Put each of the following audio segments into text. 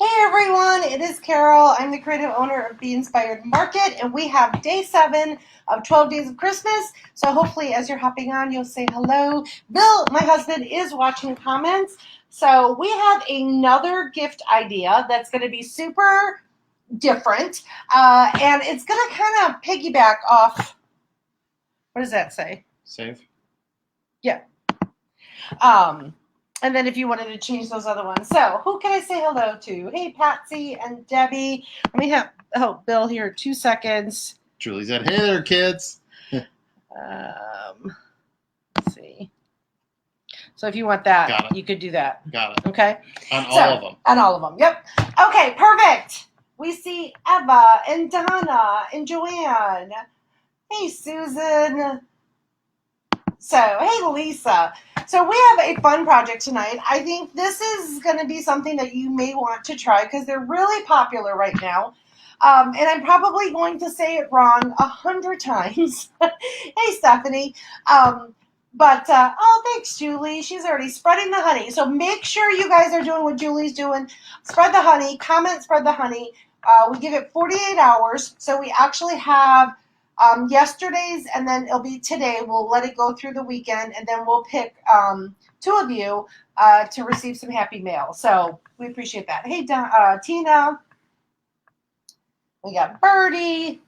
Hey everyone, it is Carol. I'm the creative owner of Be Inspired Market, and we have day 7 of 12 Days of Christmas. So hopefully as you're hopping on, you'll say hello. Bill, my husband, is watching comments. So we have another gift idea that's going to be super different, and it's going to kind of piggyback off, what does that say? Save. Yeah. And then if you wanted to change those other ones. So who can I say hello to? Hey, Patsy and Debbie. Let me have Bill here 2 seconds. Julie said, hey there, kids. Let's see. So if you want that, you could do that. Got it. Okay. On all of them. On all of them. Yep. Okay, perfect. We see Eva and Donna and Joanne. Hey, Susan. So, hey, Lisa. So we have a fun project tonight. I think this is going to be something that you may want to try because they're really popular right now. And I'm probably going to say it wrong 100 times. Hey, Stephanie. But thanks, Julie. She's already spreading the honey. So make sure you guys are doing what Julie's doing. Spread the honey. Comment, spread the honey. We give it 48 hours. So we actually have yesterday's, and then it'll be today. We'll let it go through the weekend, and then we'll pick 2 of you to receive some happy mail. So we appreciate that. Hey, Tina. We got Birdie.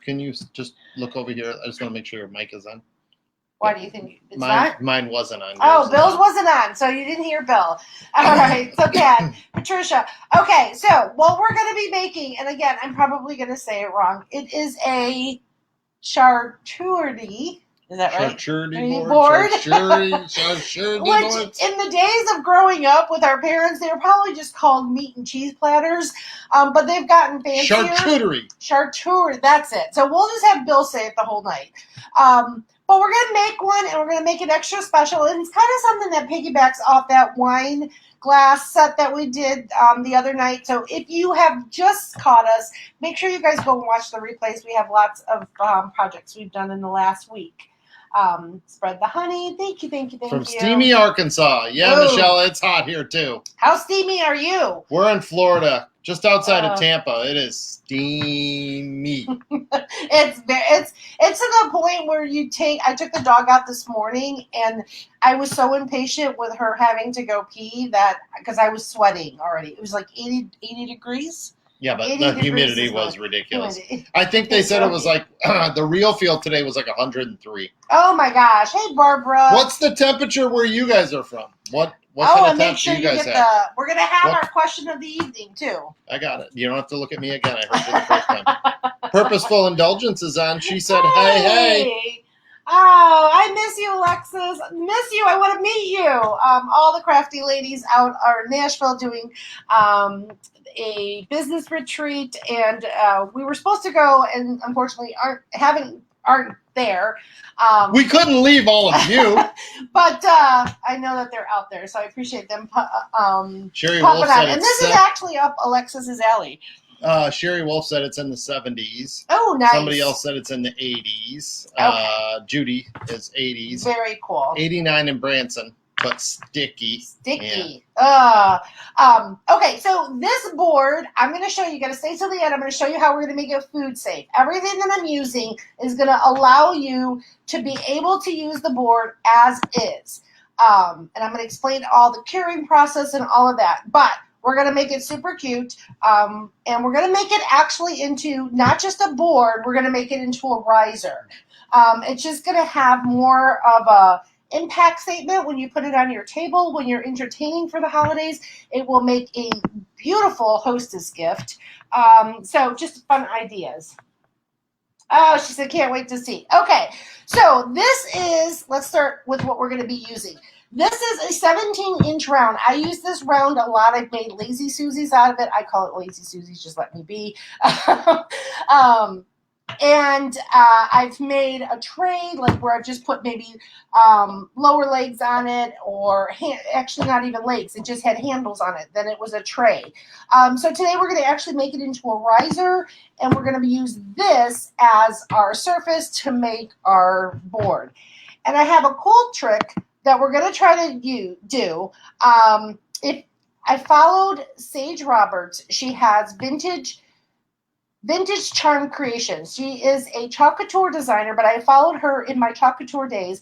Can you just look over here? I just want to make sure your mic is on. Why do you think it's not? Mine wasn't on. Oh, Bill's wasn't on, so you didn't hear Bill. All right, so bad. Patricia. Okay, so what we're going to be making, and again, I'm probably going to say it wrong. It is a charcuterie. Is that right? Charcuterie board. Charcuterie Which, board. in the days of growing up with our parents, they were probably just called meat and cheese platters, but they've gotten fancier. Charcuterie, that's it. So we'll just have Bill say it the whole night. But we're going to make one, and we're going to make it extra special. And it's kind of something that piggybacks off that wine glass set that we did the other night. So if you have just caught us, make sure you guys go and watch the replays. We have lots of projects we've done in the last week. Spread the honey. Thank you. From steamy Arkansas. Yeah, Ooh. Michelle, it's hot here too. How steamy are you? We're in Florida, just outside of Tampa. It is steamy. It's to the point where I took the dog out this morning, and I was so impatient with her having to go pee because I was sweating already. It was like 80 degrees. Yeah, but the humidity was ridiculous. I think they said it was like, the real feel today was like 103. Oh my gosh. Hey, Barbara. What's the temperature where you guys are from? What kind of temperature you guys have? We're going to have our question of the evening, too. I got it. You don't have to look at me again. I heard you the first time. Purposeful Indulgence is on. She said, hey. Oh, I miss you, Alexis. Miss you. I want to meet you. All the crafty ladies out are in Nashville doing a business retreat, and we were supposed to go, and unfortunately aren't there. We couldn't leave all of you. But I know that they're out there, so I appreciate them Sherry Wolf said and this is actually up Alexis's alley. Sherry Wolf said it's in the 70s. Oh, nice. Somebody else said it's in the 80s. Okay. Judy is 80s. Very cool. 89 in Branson, but sticky. Yeah. Okay, so this board, I'm going to show you. You got to stay till the end. I'm going to show you how we're going to make it food safe. Everything that I'm using is going to allow you to be able to use the board as is. And I'm going to explain all the curing process and all of that. But we're going to make it super cute, and we're going to make it actually into not just a board, we're going to make it into a riser. It's just going to have more of a impact statement when you put it on your table, when you're entertaining for the holidays. It will make a beautiful hostess gift. So just fun ideas. Oh, she said, can't wait to see. Okay, so let's start with what we're going to be using. This is a 17-inch round. I use this round a lot. I've made Lazy Susie's out of it. I call it Lazy Susie's, just let me be. And I've made a tray, like where I've just put maybe lower legs on it, or actually not even legs. It just had handles on it. Then it was a tray. So today we're going to actually make it into a riser, and we're going to use this as our surface to make our board. And I have a cool trick that we're going to try to do. If I followed Sage Roberts. She has vintage charm creations. She is a Charcuterie designer, but I followed her in my Charcuterie days.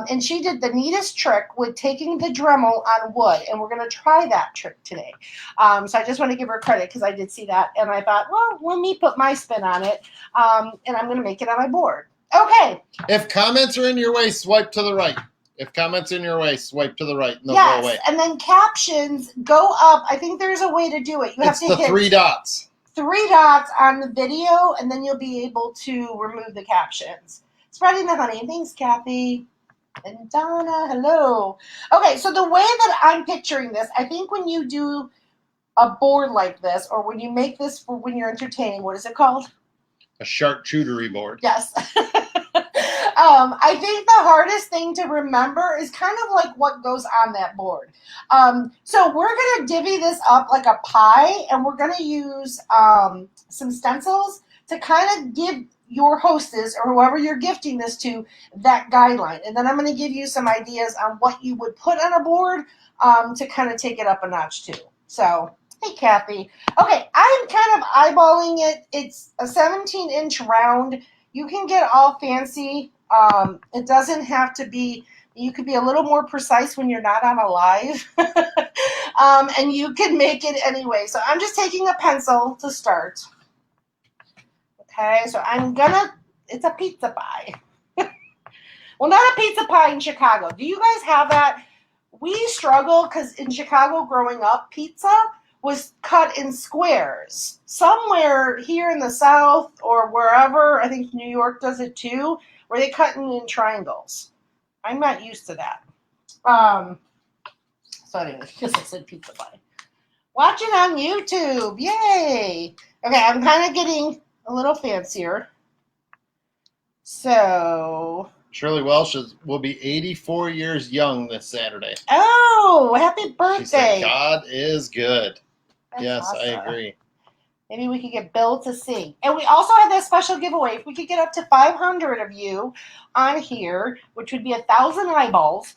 And she did the neatest trick with taking the Dremel on wood. And we're going to try that trick today. So I just want to give her credit because I did see that. And I thought, well, let me put my spin on it. And I'm going to make it on my board. Okay. If comments are in your way, swipe to the right. If comments in your way, swipe to the right and they'll yes, go away. And then captions go up. I think there's a way to do it. You have to hit 3 dots. 3 dots on the video, and then you'll be able to remove the captions. Spreading the honey. Thanks, Kathy. And Donna, hello. Okay, so the way that I'm picturing this, I think when you do a board like this, or when you make this for when you're entertaining, what is it called? A charcuterie board. Yes. I think the hardest thing to remember is kind of like what goes on that board. So we're going to divvy this up like a pie, and we're going to use some stencils to kind of give your hostess or whoever you're gifting this to that guideline. And then I'm going to give you some ideas on what you would put on a board to kind of take it up a notch too. So, hey, Kathy. Okay, I'm kind of eyeballing it. It's a 17-inch round. You can get all fancy. It doesn't have to be, you could be a little more precise when you're not on a live. And you can make it anyway. So I'm just taking a pencil to start. Okay, so it's a pizza pie. Well, not a pizza pie in Chicago. Do you guys have that? We struggle because in Chicago growing up, pizza was cut in squares. Somewhere here in the South or wherever, I think New York does it too, where they cut it in triangles. I'm not used to that. So anyway, just I said pizza pie. Watch it on YouTube. Yay. Okay, I'm kind of getting a little fancier. So Shirley Welsh will be 84 years young this Saturday. Oh, happy birthday. She said, God is good. That's yes, awesome. I agree. Maybe we could get Bill to sing. And we also have that special giveaway. If we could get up to 500 of you on here, which would be 1,000 eyeballs,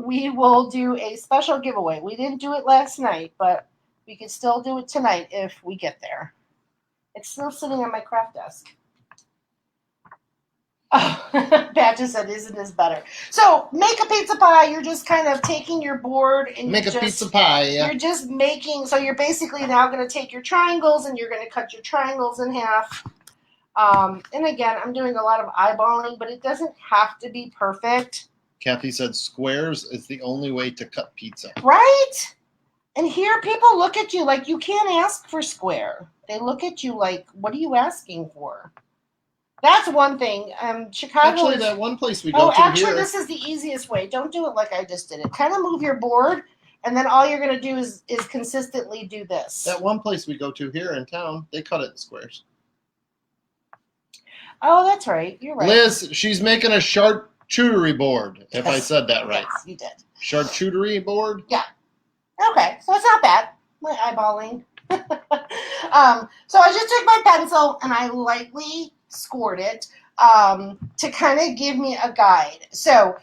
we will do a special giveaway. We didn't do it last night, but we could still do it tonight if we get there. It's still sitting on my craft desk. Oh, Pat just said, isn't this better? So make a pizza pie. You're just kind of taking your board and make a pizza pie. Yeah. You're just making. So you're basically now going to take your triangles and you're going to cut your triangles in half. And again, I'm doing a lot of eyeballing, but it doesn't have to be perfect. Kathy said squares is the only way to cut pizza. Right? And here people look at you like you can't ask for square. They look at you like, what are you asking for? That's one thing. Chicago. Actually, that one place we go to actually, here. this is the easiest way. Don't do it like I just did it. Kind of move your board, and then all you're going to do is consistently do this. That one place we go to here in town, they cut it in squares. Oh, that's right. You're right. Liz, she's making a charcuterie board, if I said that right. Yes, you did. Charcuterie board? Yeah. Okay, so it's not bad. My eyeballing. So I just took my pencil, and I lightly scored it to kind of give me a guide. So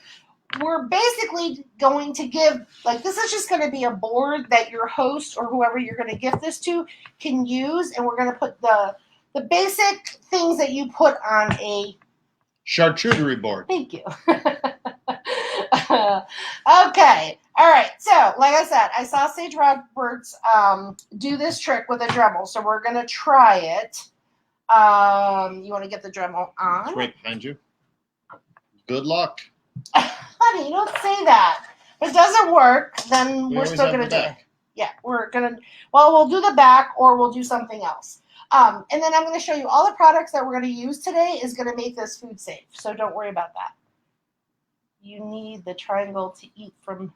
we're basically going to give, like, this is just going to be a board that your host or whoever you're going to gift this to can use, and we're going to put the basic things that you put on a charcuterie board. Thank you. Okay. All right. So, like I said, I saw Sage Roberts do this trick with a Dremel, so we're going to try it. You want to get the Dremel on? It's right behind you. Good luck. Honey, don't say that. If it doesn't work, then we're still going to do it. Yeah, we're going to, well, we'll do the back or we'll do something else. And then I'm going to show you all the products that we're going to use today is going to make this food safe. So don't worry about that. You need the triangle to eat from.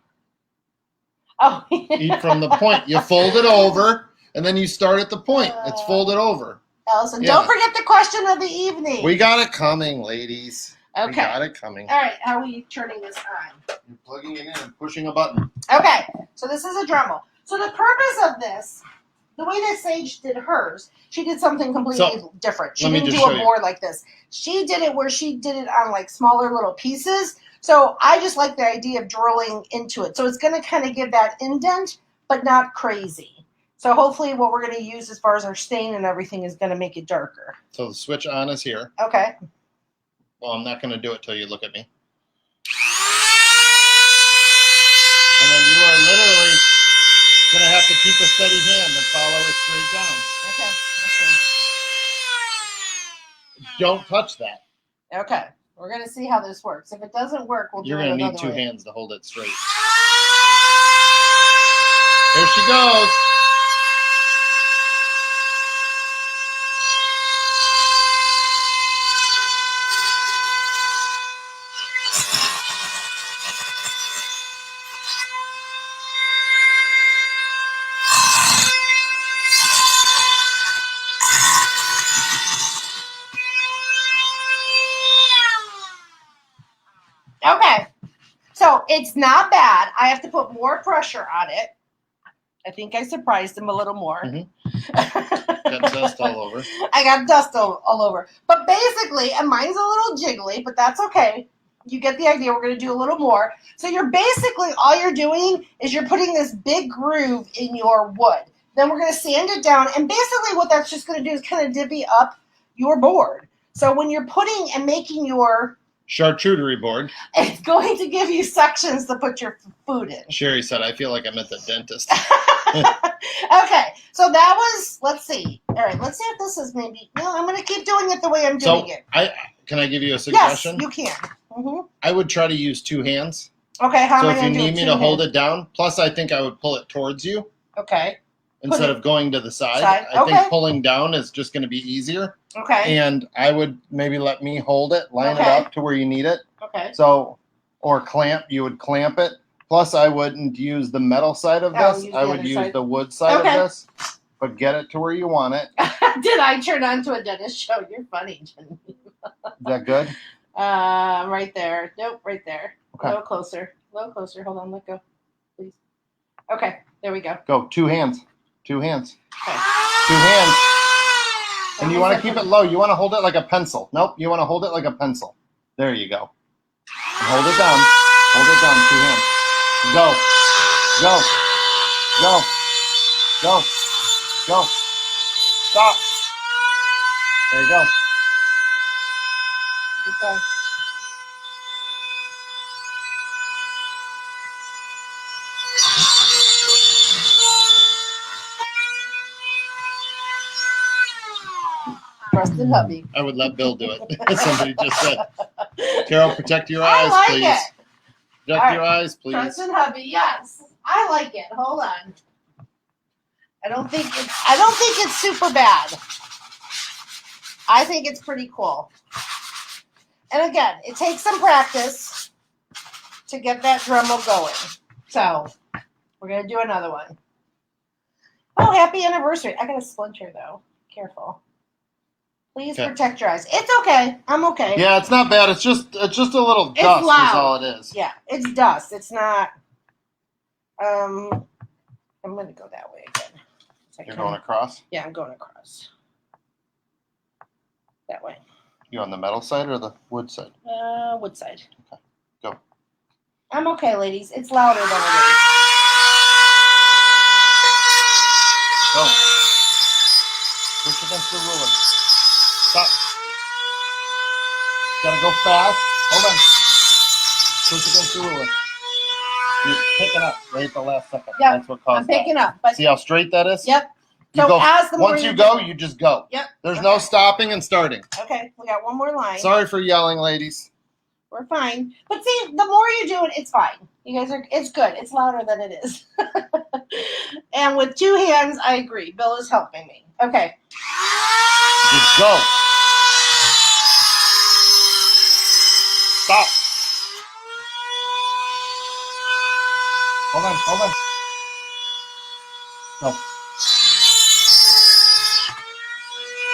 Oh. Eat from the point. You fold it over and then you start at the point. It's folded over. Allison, don't forget the question of the evening. We got it coming, ladies. Okay. We got it coming. All right, how are we turning this on? You're plugging it in and pushing a button. Okay, so this is a Dremel. So the purpose of this, the way that Sage did hers, she did something completely different. She didn't do a board like this. She did it where she did it on like smaller little pieces. So I just like the idea of drilling into it. So it's going to kind of give that indent, but not crazy. So hopefully what we're going to use as far as our stain and everything is going to make it darker. So the switch on is here. Okay. Well, I'm not going to do it till you look at me. And then you are literally going to have to keep a steady hand and follow it straight down. Okay. Don't touch that. Okay. We're going to see how this works. If it doesn't work, we'll do it another way. You're going to need two hands to hold it straight. There she goes. Okay. So it's not bad. I have to put more pressure on it. I think I surprised him a little more. Got dust all over. I got dust all over. But basically, and mine's a little jiggly, but that's okay. You get the idea. We're going to do a little more. So you're basically, all you're doing is you're putting this big groove in your wood. Then we're going to sand it down. And basically what that's just going to do is kind of divvy up your board. So when you're putting and making your charcuterie board, it's going to give you sections to put your food in. Sherry said, I feel like I'm at the dentist. Okay, so that was, let's see. All right, let's see if this is maybe, no, I'm going to keep doing it the way I'm doing it. Can I give you a suggestion? Yes, you can. Mm-hmm. I would try to use two hands. Okay, how am I So if going you to do it? need me to hold it down, plus I think I would pull it towards you. Okay. Instead of going to the side. I think pulling down is just going to be easier. Okay. And I would maybe let me hold it, line it up to where you need it. Okay. So, or clamp, you would clamp it. Plus, I wouldn't use the metal side of this. I would use the wood side of this. But get it to where you want it. Did I turn on to a dentist show? You're funny, Jenny. Is that good? Right there. Nope, right there. Okay. A little closer. A little closer. Hold on, let go. Please. Okay, there we go. Go. Two hands. Two hands. Okay. Two hands. And you want to keep it low. You want to hold it like a pencil. Nope, you want to hold it like a pencil. There you go. And hold it down. Hold it down. Two hands. Go. Go. Go. Go. Go. Stop. There you go. Keep going. Preston hubby. I would let Bill do it. Somebody just said. Carol, protect your eyes, please. It. Protect your eyes, please. Preston hubby, yes. I like it. Hold on. I don't think it's super bad. I think it's pretty cool. And again, it takes some practice to get that Dremel going. So we're gonna do another one. Oh, happy anniversary. I got a splinter though. Careful. Please protect your eyes. It's okay. I'm okay. Yeah, it's not bad. It's just a little It's dust loud. is all it is. Yeah, it's dust. It's not. I'm gonna go that way again. You're going across? Yeah, I'm going across. That way. You on the metal side or the wood side? Wood side. Okay, go. I'm okay, ladies. It's louder than it is. Go. Push against the ruler. Stop. Gotta go fast. Hold on. Push against the ruler. You're picking up right at the last second. Yep. That's what caused I'm picking up. But see how straight that is? Yep. You So go, as the more once you go, you just go. Yep. There's no stopping and starting. Okay, we got one more line. Sorry for yelling, ladies. We're fine. But see, the more you do it, it's fine. You guys are, it's good. It's louder than it is. And with two hands, I agree. Bill is helping me. Okay. Just go. Stop. Hold on, hold on. No.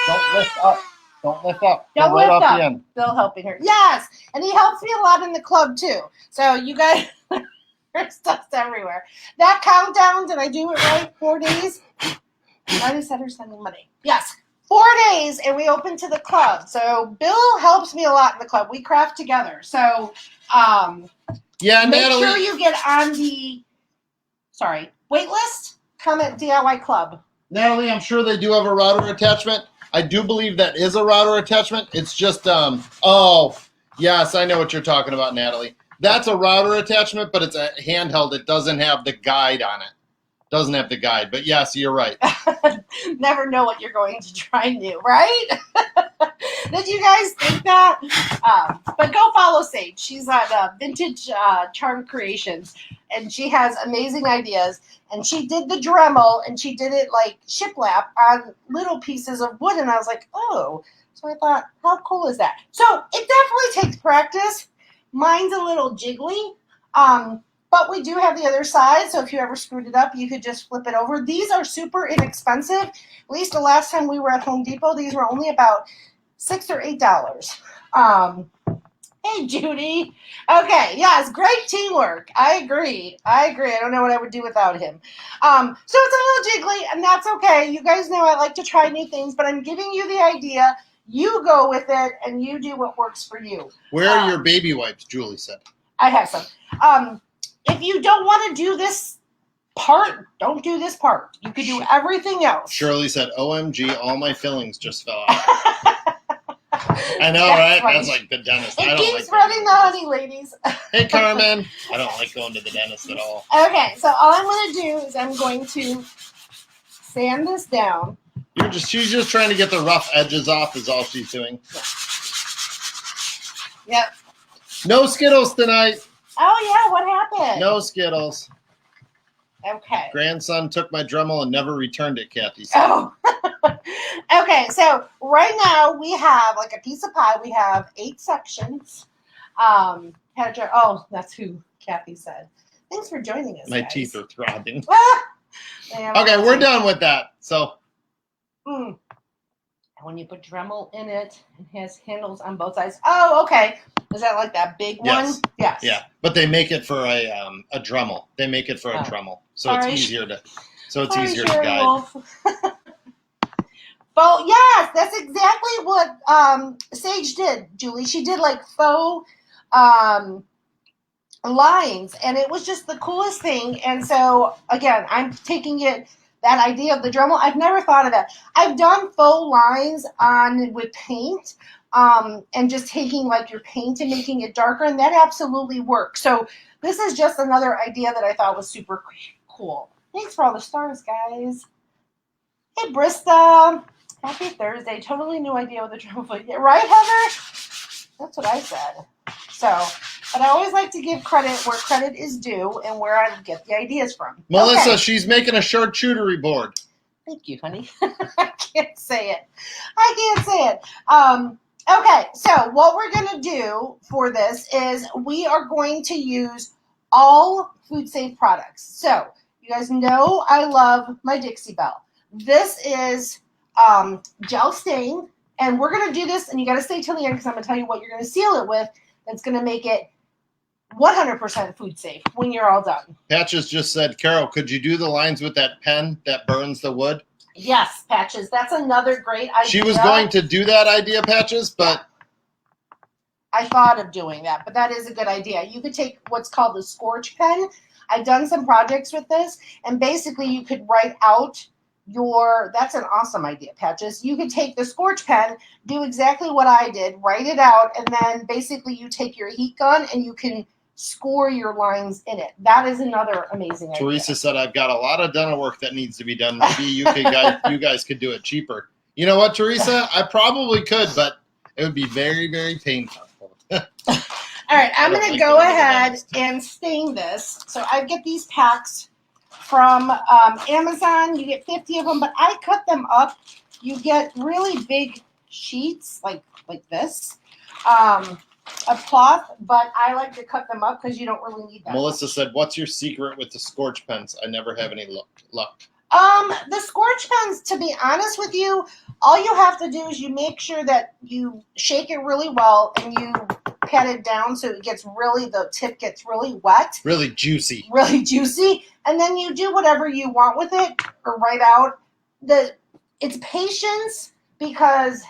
Don't lift up. Don't lift up. Don't Go right lift off up. the end. Bill helping her. Yes, and he helps me a lot in the club too. So you guys, there's dust everywhere. That countdown, did I do it right? 4 days? I just said her sending money. Yes, 4 days, and we open to the club. So Bill helps me a lot in the club. We craft together. So yeah, make Natalie. sure you get on the. Sorry. Waitlist, comment DIY Club. Natalie, I'm sure they do have a router attachment. I do believe that is a router attachment. It's just, oh, yes, I know what you're talking about, Natalie. That's a router attachment, but it's a handheld. It doesn't have the guide on it. Doesn't have the guide, but yes, you're right. Never know what you're going to try new, right? Did you guys think that? But go follow Sage. She's on Vintage Charm Creations, and she has amazing ideas. And she did the Dremel, and she did it like shiplap on little pieces of wood, and I was like, oh. So I thought, how cool is that? So it definitely takes practice. Mine's a little jiggly. But we do have the other side, so if you ever screwed it up, you could just flip it over. These are super inexpensive. At least the last time we were at Home Depot, these were only about $6 or $8. Hey, Judy. Okay, yes, great teamwork. I agree. I don't know what I would do without him. So it's a little jiggly, and that's okay. You guys know I like to try new things, but I'm giving you the idea. You go with it, and you do what works for you. Where are your baby wipes, Julie said? I have some. If you don't want to do this part, don't do this part. You could do everything else. Shirley said, OMG, all my fillings just fell out. I know, right? Funny. That's like the dentist. It keeps running the honey, ladies. Hey, Carmen. I don't like going to the dentist at all. Okay, so all I'm going to do is I'm going to sand this down. She's just trying to get the rough edges off is all she's doing. Yep. No Skittles tonight. Oh, yeah, what happened? No Skittles. Okay. Grandson took my Dremel and never returned it, Kathy said. Oh. Okay, so right now we have like a piece of pie. We have 8 sections. That's who Kathy said. Thanks for joining us, My guys. teeth are throbbing. Man, Okay, we're done with that. So. And when you put Dremel in it, it has handles on both sides. Oh, okay. Is that like that big one? Yes. Yeah, but they make it for a Dremel. They make it for a Dremel, so it's easier to guide. Well, yes, that's exactly what Sage did, Julie. She did like faux lines, and it was just the coolest thing. And so, again, I'm taking that idea of the Dremel. I've never thought of that. I've done faux lines with paint, and just taking like your paint and making it darker, and that absolutely works. So this is just another idea that I thought was super cool. Thanks for all the stars, guys. Hey, Brista. Happy Thursday. Totally no idea what the Dremel was. Right, Heather? That's what I said. So, but I always like to give credit where credit is due and where I get the ideas from. Melissa, okay. She's making a charcuterie board. Thank you, honey. I can't say it. Okay, so what we're going to do for this is we are going to use all food safe products. So you guys know I love my Dixie Belle. This is gel stain, and we're going to do this, and you got to stay till the end because I'm going to tell you what you're going to seal it with that's going to make it 100% food safe when you're all done. Patches just said, Carol, could you do the lines with that pen that burns the wood? Yes, Patches. That's another great idea. She was going to do that idea, Patches, but I thought of doing that, but that is a good idea. You could take what's called the Scorch Pen. I've done some projects with this, and basically you could write out that's an awesome idea, Patches. You could take the Scorch Pen, do exactly what I did, write it out, and then basically you take your heat gun and you can score your lines in it. That is another amazing idea. Teresa said, I've got a lot of dental work that needs to be done. Maybe you guys could do it cheaper. You know what, Teresa? I probably could, but it would be very, very painful. All right, I'm going to go ahead and stain this. So I get these packs from Amazon. You get 50 of them, but I cut them up. You get really big sheets like this of cloth, but I like to cut them up because you don't really need that. Melissa said, what's your secret with the Scorch Pens? I never have any luck. The Scorch Pens, to be honest with you, all you have to do is you make sure that you shake it really well and you pat it down so the tip gets really wet. Really juicy. Really juicy. And then you do whatever you want with it or write out. It's patience, because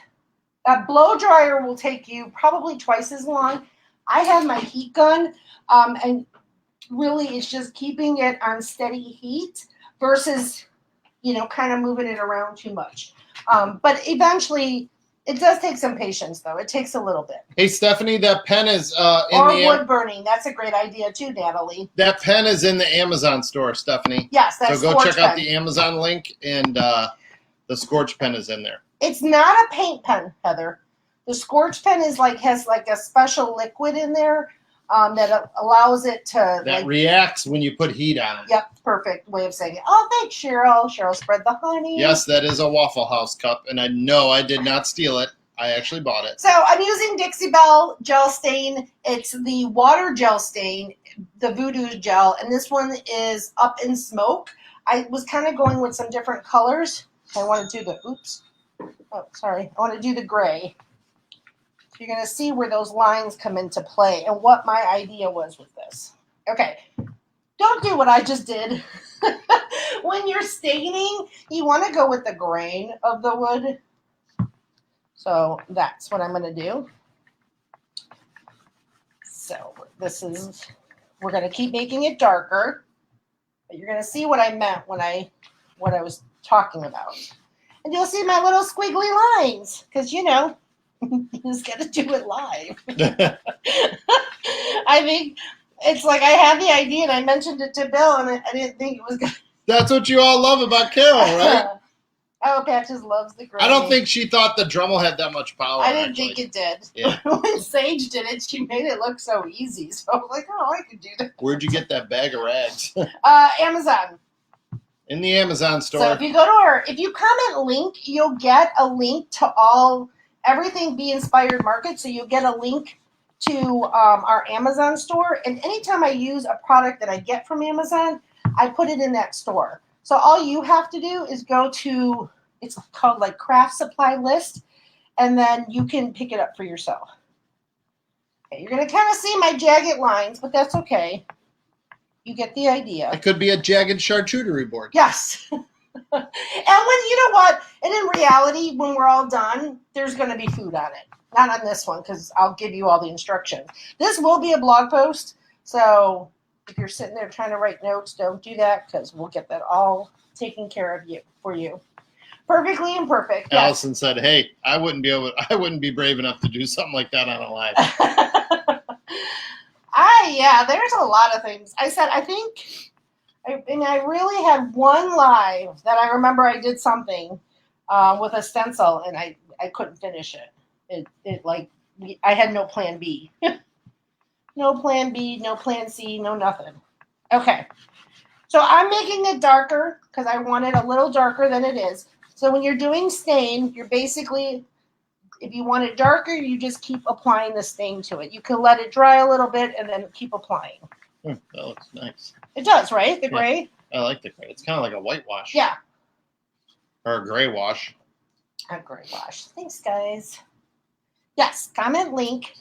a blow dryer will take you probably twice as long. I have my heat gun, and really is just keeping it on steady heat versus, kind of moving it around too much. But eventually, it does take some patience, though. It takes a little bit. Hey, Stephanie, that pen is or wood burning. That's a great idea, too, Natalie. That pen is in the Amazon store, Stephanie. Yes, that's so go Scorch check out Pen. the Amazon link, and the Scorch Pen is in there. It's not a paint pen, Heather. The Scorch Pen has a special liquid in there that allows it to reacts when you put heat on it. Yep, perfect way of saying it. Oh, thanks, Cheryl. Cheryl spread the honey. Yes, that is a Waffle House cup, and I know I did not steal it. I actually bought it. So I'm using Dixie Belle gel stain. It's the water gel stain, the Voodoo gel, and this one is Up in Smoke. I was kind of going with some different colors. I want to do I want to do the gray. So you're going to see where those lines come into play and what my idea was with this. Okay, don't do what I just did. When you're staining, you want to go with the grain of the wood. So that's what I'm going to do. So we're going to keep making it darker. But you're going to see what I meant what I was talking about. And you'll see my little squiggly lines because, you just got to do it live. I think it's like I had the idea and I mentioned it to Bill and I didn't think it was good. That's what you all love about Carol, right? Oh, Patches loves the gray. I don't think she thought the Dremel had that much power. I didn't think it did. Yeah. When Sage did it, she made it look so easy. So I was like, oh, I could do that. Where'd you get that bag of rags? Amazon. In the Amazon store. So if you go to if you comment link, you'll get a link to everything Be Inspired Market. So you'll get a link to our Amazon store. And anytime I use a product that I get from Amazon, I put it in that store. So all you have to do is go to, it's called Craft Supply List, and then you can pick it up for yourself. Okay, you're going to kind of see my jagged lines, but that's okay. You get the idea. It could be a jagged charcuterie board. Yes. And you know what? And in reality, when we're all done, there's going to be food on it. Not on this one, because I'll give you all the instructions. This will be a blog post, so if you're sitting there trying to write notes, don't do that because we'll get that all taken care of for you. Perfectly imperfect. Yes. Allison said, "Hey, I wouldn't be brave enough to do something like that on a live." There's a lot of things. I said, I really had one live that I remember I did something with a stencil and I couldn't finish it. I had no plan B. No plan B, no plan C, no nothing. Okay. So I'm making it darker because I want it a little darker than it is. So when you're doing stain, you're basically, if you want it darker, you just keep applying the stain to it. You can let it dry a little bit and then keep applying. That looks nice. It does, right? The gray? I like the gray. It's kind of like a whitewash. Yeah. Or a gray wash. A gray wash. Thanks, guys. Yes, comment link.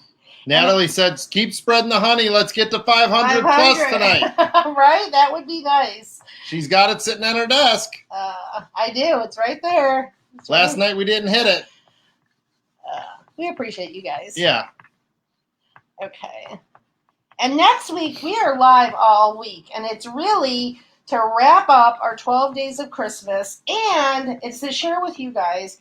Natalie said, keep spreading the honey. Let's get to 500 plus tonight. Right? That would be nice. She's got it sitting on her desk. I do. It's right there. Last night we didn't hit it. We appreciate you guys. Yeah. Okay. And next week, we are live all week. And it's really to wrap up our 12 days of Christmas. And it's to share with you guys,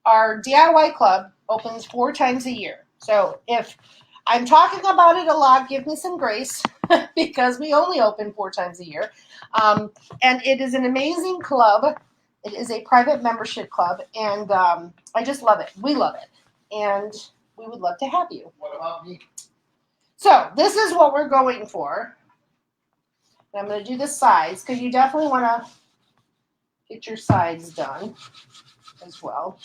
our DIY club opens 4 times a year. So if I'm talking about it a lot, give me some grace because we only open 4 times a year. And it is an amazing club. It is a private membership club. And I just love it. We love it. And we would love to have you. What about me? So this is what we're going for. And I'm going to do the sides because you definitely want to get your sides done as well.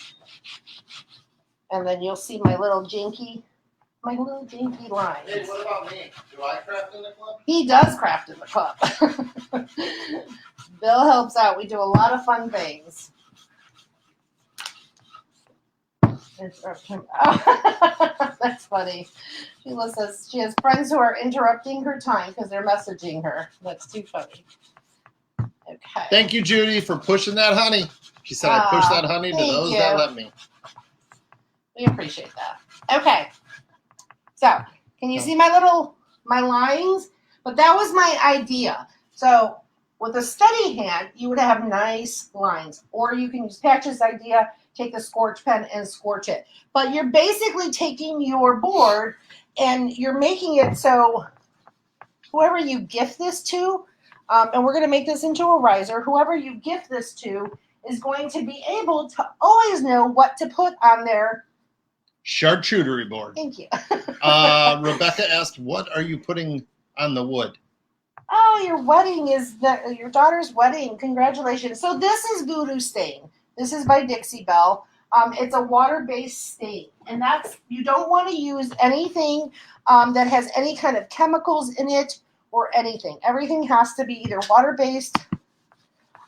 And then you'll see my little jinky lines. Hey, what about me? Do I craft in the club? He does craft in the club. Bill helps out. We do a lot of fun things. Interrupt him. Oh, that's funny. Sheila says she has friends who are interrupting her time because they're messaging her. That's too funny. Okay. Thank you, Judy, for pushing that honey. She said I pushed that honey to those that let me. We appreciate that. Okay. So, can you see my lines? But that was my idea. So with a steady hand, you would have nice lines. Or you can use Patch's idea, take the Scorch Pen and scorch it. But you're basically taking your board and you're making it so whoever you gift this to, and we're going to make this into a riser, whoever you gift this to is going to be able to always know what to put on their charcuterie board. Thank you. Rebecca asked, what are you putting on the wood? Oh, your wedding is your daughter's wedding. Congratulations. So this is Voodoo Stain. This is by Dixie Belle. It's a water-based stain. And you don't want to use anything that has any kind of chemicals in it or anything. Everything has to be either water-based,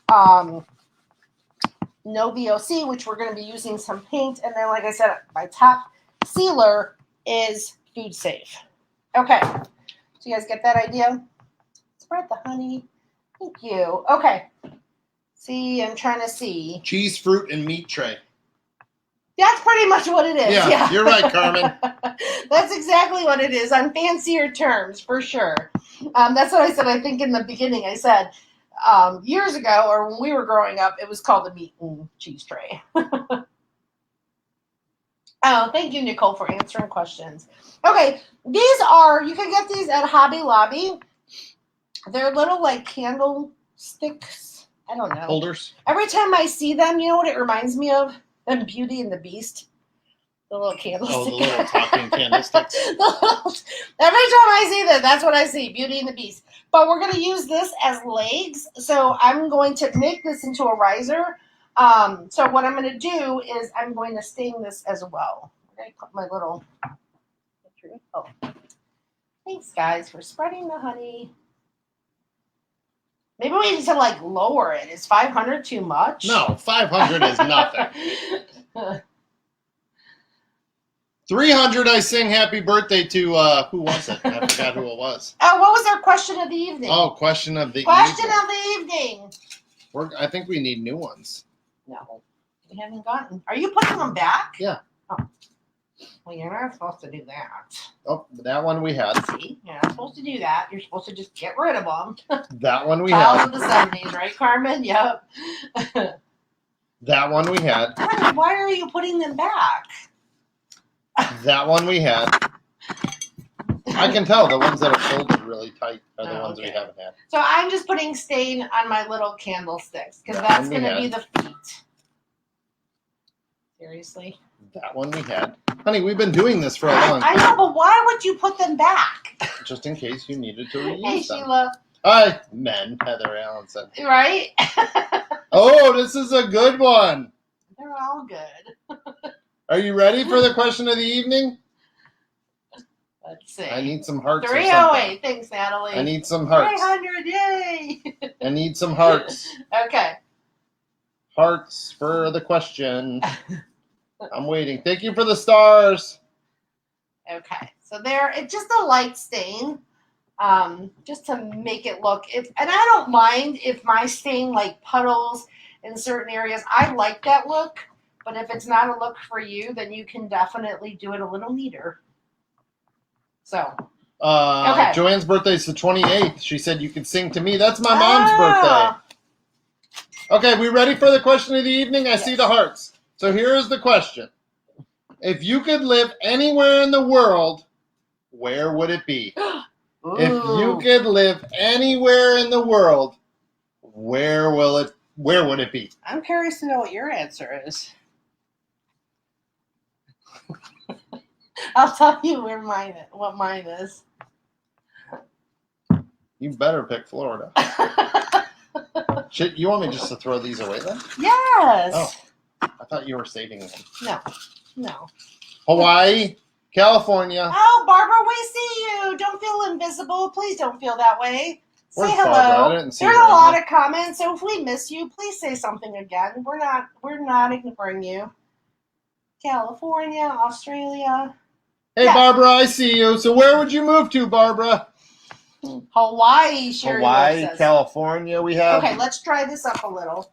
no VOC, which we're going to be using some paint. And then, like I said, my top sealer is food safe. Okay. So you guys get that idea? Spread the honey. Thank you. Okay. See, I'm trying to see. Cheese, fruit, and meat tray. That's pretty much what it is. Yeah. You're right, Carmen. That's exactly what it is on fancier terms, for sure. That's what I said, I think, in the beginning. I said years ago, or when we were growing up, it was called the meat and cheese tray. Oh, thank you, Nicole, for answering questions. Okay, you can get these at Hobby Lobby. They're little, like, candlesticks. I don't know. Holders. Every time I see them, you know what it reminds me of? And Beauty and the Beast. The little candlestick. Oh, the little talking candlesticks. Every time I see that, that's what I see. Beauty and the Beast. But we're going to use this as legs. So I'm going to make this into a riser. So what I'm going to do is I'm going to stain this as well. I'm going to put my little... Oh. Thanks, guys, for spreading the honey. Maybe we need to, like, lower it. Is 500 too much? No, 500 is nothing. 300, I sing happy birthday to, who was it? I forgot who it was. Oh, what was our question of the evening? Oh, question of the evening. Question of the evening. I think we need new ones. No, we haven't gotten. Are you putting them back? Yeah. Oh. Well, you're not supposed to do that. Oh, that one we had. See, you're not supposed to do that. You're supposed to just get rid of them. That one we Child had. of the 70s, right, Carmen? Yep. That one we had. Carmen, why are you putting them back? That one we had. I can tell the ones that are folded really tight are the ones we haven't had. So I'm just putting stain on my little candlesticks because that's going to be the feet. Seriously? That one we had. Honey, we've been doing this for a long time. I know, but why would you put them back? Just in case you needed to reuse them. Hey, Sheila. Hi, men, Heather Allen said. Right? Oh, this is a good one. They're all good. Are you ready for the question of the evening? Let's see. I need some hearts. 308. Thanks, Natalie. I need some hearts. 300. Yay. I need some hearts. Okay. Hearts for the question. I'm waiting. Thank you for the stars. Okay. So it's just a light stain. Just to make it look. And I don't mind if my stain like puddles in certain areas. I like that look. But if it's not a look for you, then you can definitely do it a little neater. So. Okay. Joanne's birthday is the 28th. She said you could sing to me. That's my mom's birthday. Okay, we ready for the question of the evening? I see the hearts. So here is the question. If you could live anywhere in the world, where would it be? If you could live anywhere in the world, where would it be? I'm curious to know what your answer is. I'll tell you what mine is. You better pick Florida. You want me just to throw these away then? Yes. Oh, I thought you were saving them. No. Hawaii, California. Oh, Barbara, we see you. Don't feel invisible. Please don't feel that way. Where's say hello. Barbara? I didn't see There's her a lot of comments, so if we miss you, please say something again. We're not ignoring you. California, Australia. Hey, yes. Barbara, I see you. So where would you move to, Barbara? Hawaii, sure. Hawaii, California, we have. Okay, let's dry this up a little.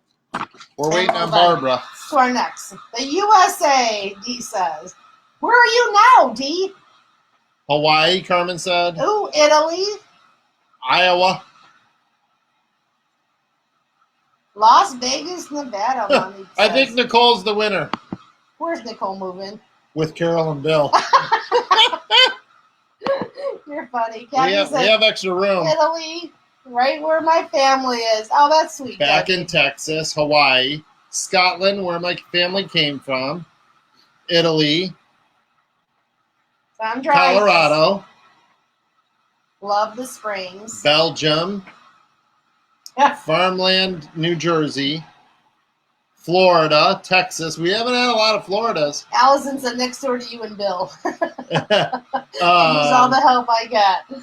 We're waiting on Barbara. To our next. The USA, Dee says. Where are you now, Dee? Hawaii, Carmen said. Ooh, Italy. Iowa. Las Vegas, Nevada, Mommy I says. think Nicole's the winner. Where's Nicole moving? With Carol and Bill. You're funny. We have extra room. Italy, right where my family is. Oh, that's sweet. Back Debbie. in Texas, Hawaii, Scotland, where my family came from, Italy, So I'm driving. Colorado, Love the springs. Belgium, Farmland, New Jersey, Florida, Texas. We haven't had a lot of Floridas. Allison said next door to you and Bill. Use all the help I get.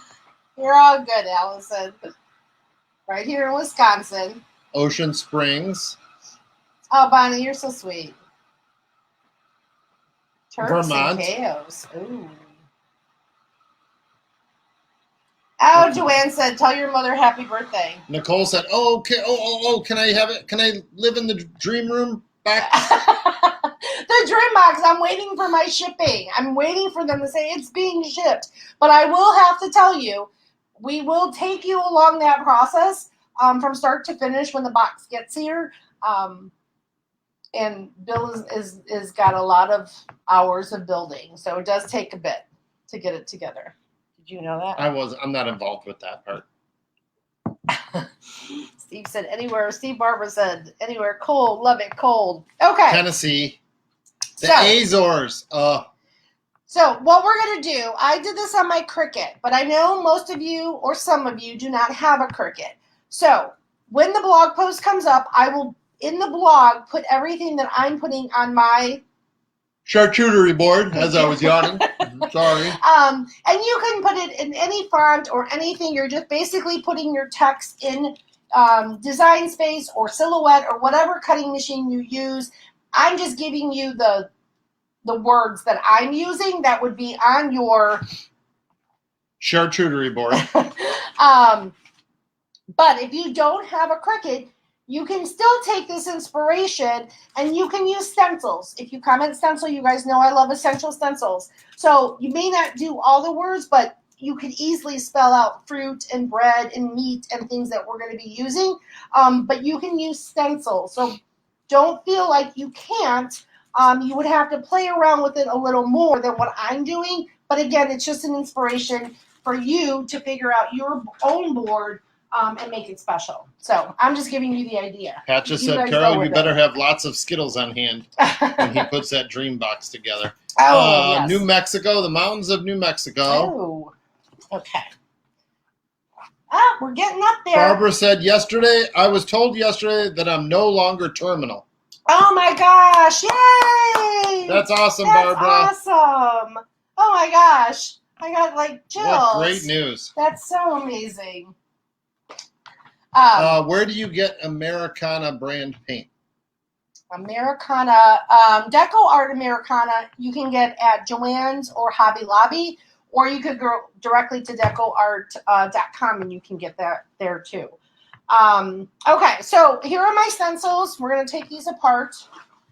You're all good, Allison. Right here in Wisconsin. Ocean Springs. Oh, Bonnie, you're so sweet. Turks Vermont. and Caicos. Ooh. Oh, Joanne said, tell your mother happy birthday. Nicole said, "Oh, okay. Oh, can I have it? Can I live in the dream room back?" The dream box, I'm waiting for my shipping. I'm waiting for them to say it's being shipped. But I will have to tell you, we will take you along that process from start to finish when the box gets here. And Bill is got a lot of hours of building, so it does take a bit to get it together. Did you know that? I'm not involved with that part. Steve said anywhere. Steve Barber said anywhere cold. Love it cold. Okay. Tennessee. The Azores. So what we're going to do, I did this on my Cricut, but I know most of you or some of you do not have a Cricut. So when the blog post comes up, I will, in the blog, put everything that I'm putting on my charcuterie board, as I was yawning. Sorry. And you can put it in any font or anything. You're just basically putting your text in Design Space or Silhouette or whatever cutting machine you use. I'm just giving you the words that I'm using that would be on your charcuterie board. But if you don't have a Cricut, you can still take this inspiration and you can use stencils. If you comment stencil, you guys know I love essential stencils. So you may not do all the words, but you could easily spell out fruit and bread and meat and things that we're going to be using. But you can use stencils. So don't feel like you can't. You would have to play around with it a little more than what I'm doing. But again, it's just an inspiration for you to figure out your own board and make it special. So I'm just giving you the idea. Pat just said, Carol, you better have lots of Skittles on hand when he puts that dream box together. Oh, yes. New Mexico, the mountains of New Mexico. Oh, okay. Ah, we're getting up there. Barbara said I was told yesterday that I'm no longer terminal. Oh my gosh, yay! That's awesome, That's Barbara. Awesome. Oh my gosh. I got like chills. What great news. That's so amazing. Where do you get Americana brand paint? Americana, Deco Art Americana, you can get at Joann's or Hobby Lobby, or you could go directly to decoart.com and you can get that there too. Okay, so here are my stencils. We're going to take these apart.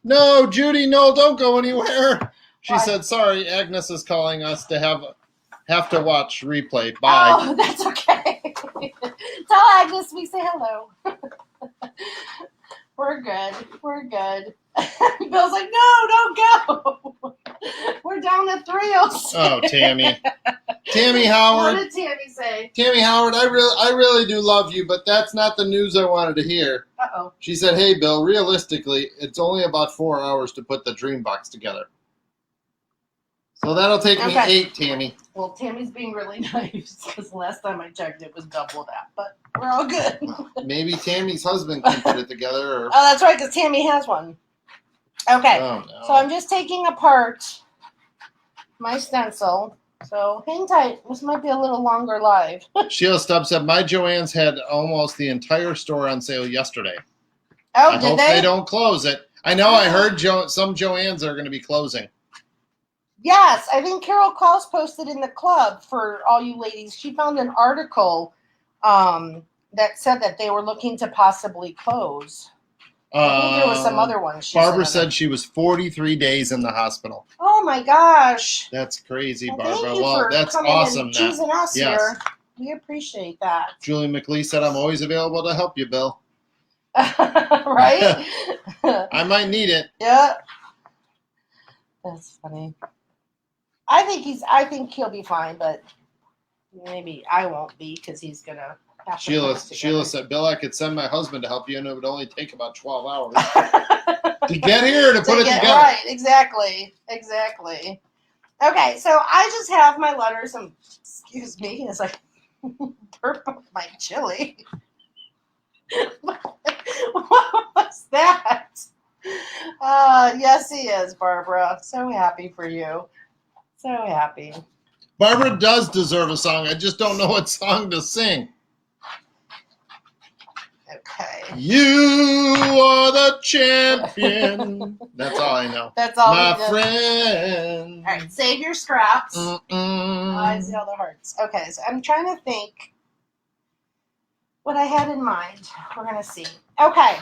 No, Judy, no, don't go anywhere. She said, sorry, Agnes is calling us to have to watch replay. Bye. Oh, that's okay. Tell Agnes we say hello. We're good. We're good. Bill's like, no, don't go. We're down to 306. Oh, Tammy. Tammy Howard. What did Tammy say? Tammy Howard, I really do love you, but that's not the news I wanted to hear. Uh-oh. She said, hey, Bill, realistically, it's only about 4 hours to put the dream box together. So that'll take me 8, Tammy. Well, Tammy's being really nice because last time I checked, it was double that. But we're all good. Maybe Tammy's husband can put it together. Or... Oh, that's right, because Tammy has one. Okay, oh, no. So I'm just taking apart my stencil. So hang tight. This might be a little longer live. Sheila Stubbs said, my Joann's had almost the entire store on sale yesterday. Oh, I hope they don't close it. I know I heard some Joann's are going to be closing. Yes, I think Carol Klaus posted in the club for all you ladies. She found an article that said that they were looking to possibly close. I think there was some other one. Barbara said she was 43 days in the hospital. Oh my gosh. That's crazy, Well, Barbara. thank you Well, for that's coming awesome. and choosing us here. We appreciate that. Julie McLee said, I'm always available to help you, Bill. Right? I might need it. Yeah. That's funny. I think he'll be fine, but maybe I won't be because he's gonna have to. Sheila said, Bill, I could send my husband to help you, and it would only take about 12 hours to get here to put it together. Right, exactly. Okay, so I just have my letters. And excuse me, it's like burp of my chili. What was that? Yes, he is, Barbara. So happy for you. So happy. Barbara does deserve a song. I just don't know what song to sing. Okay. You are the champion. That's all I know. That's all. My friend. All right, save your scraps. I see all the hearts. Okay, so I'm trying to think what I had in mind. We're going to see. Okay.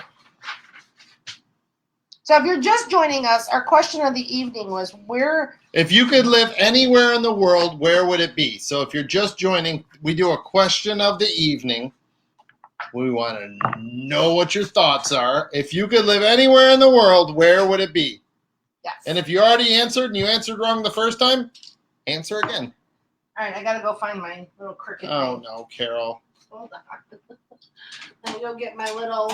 So if you're just joining us, our question of the evening was where... If you could live anywhere in the world, where would it be? So if you're just joining, we do a question of the evening. We want to know what your thoughts are. If you could live anywhere in the world, where would it be? Yes. And if you already answered and you answered wrong the first time, answer again. All right, I got to go find my little cricket Oh, thing. no, Carol. Hold on. Let me go get my little...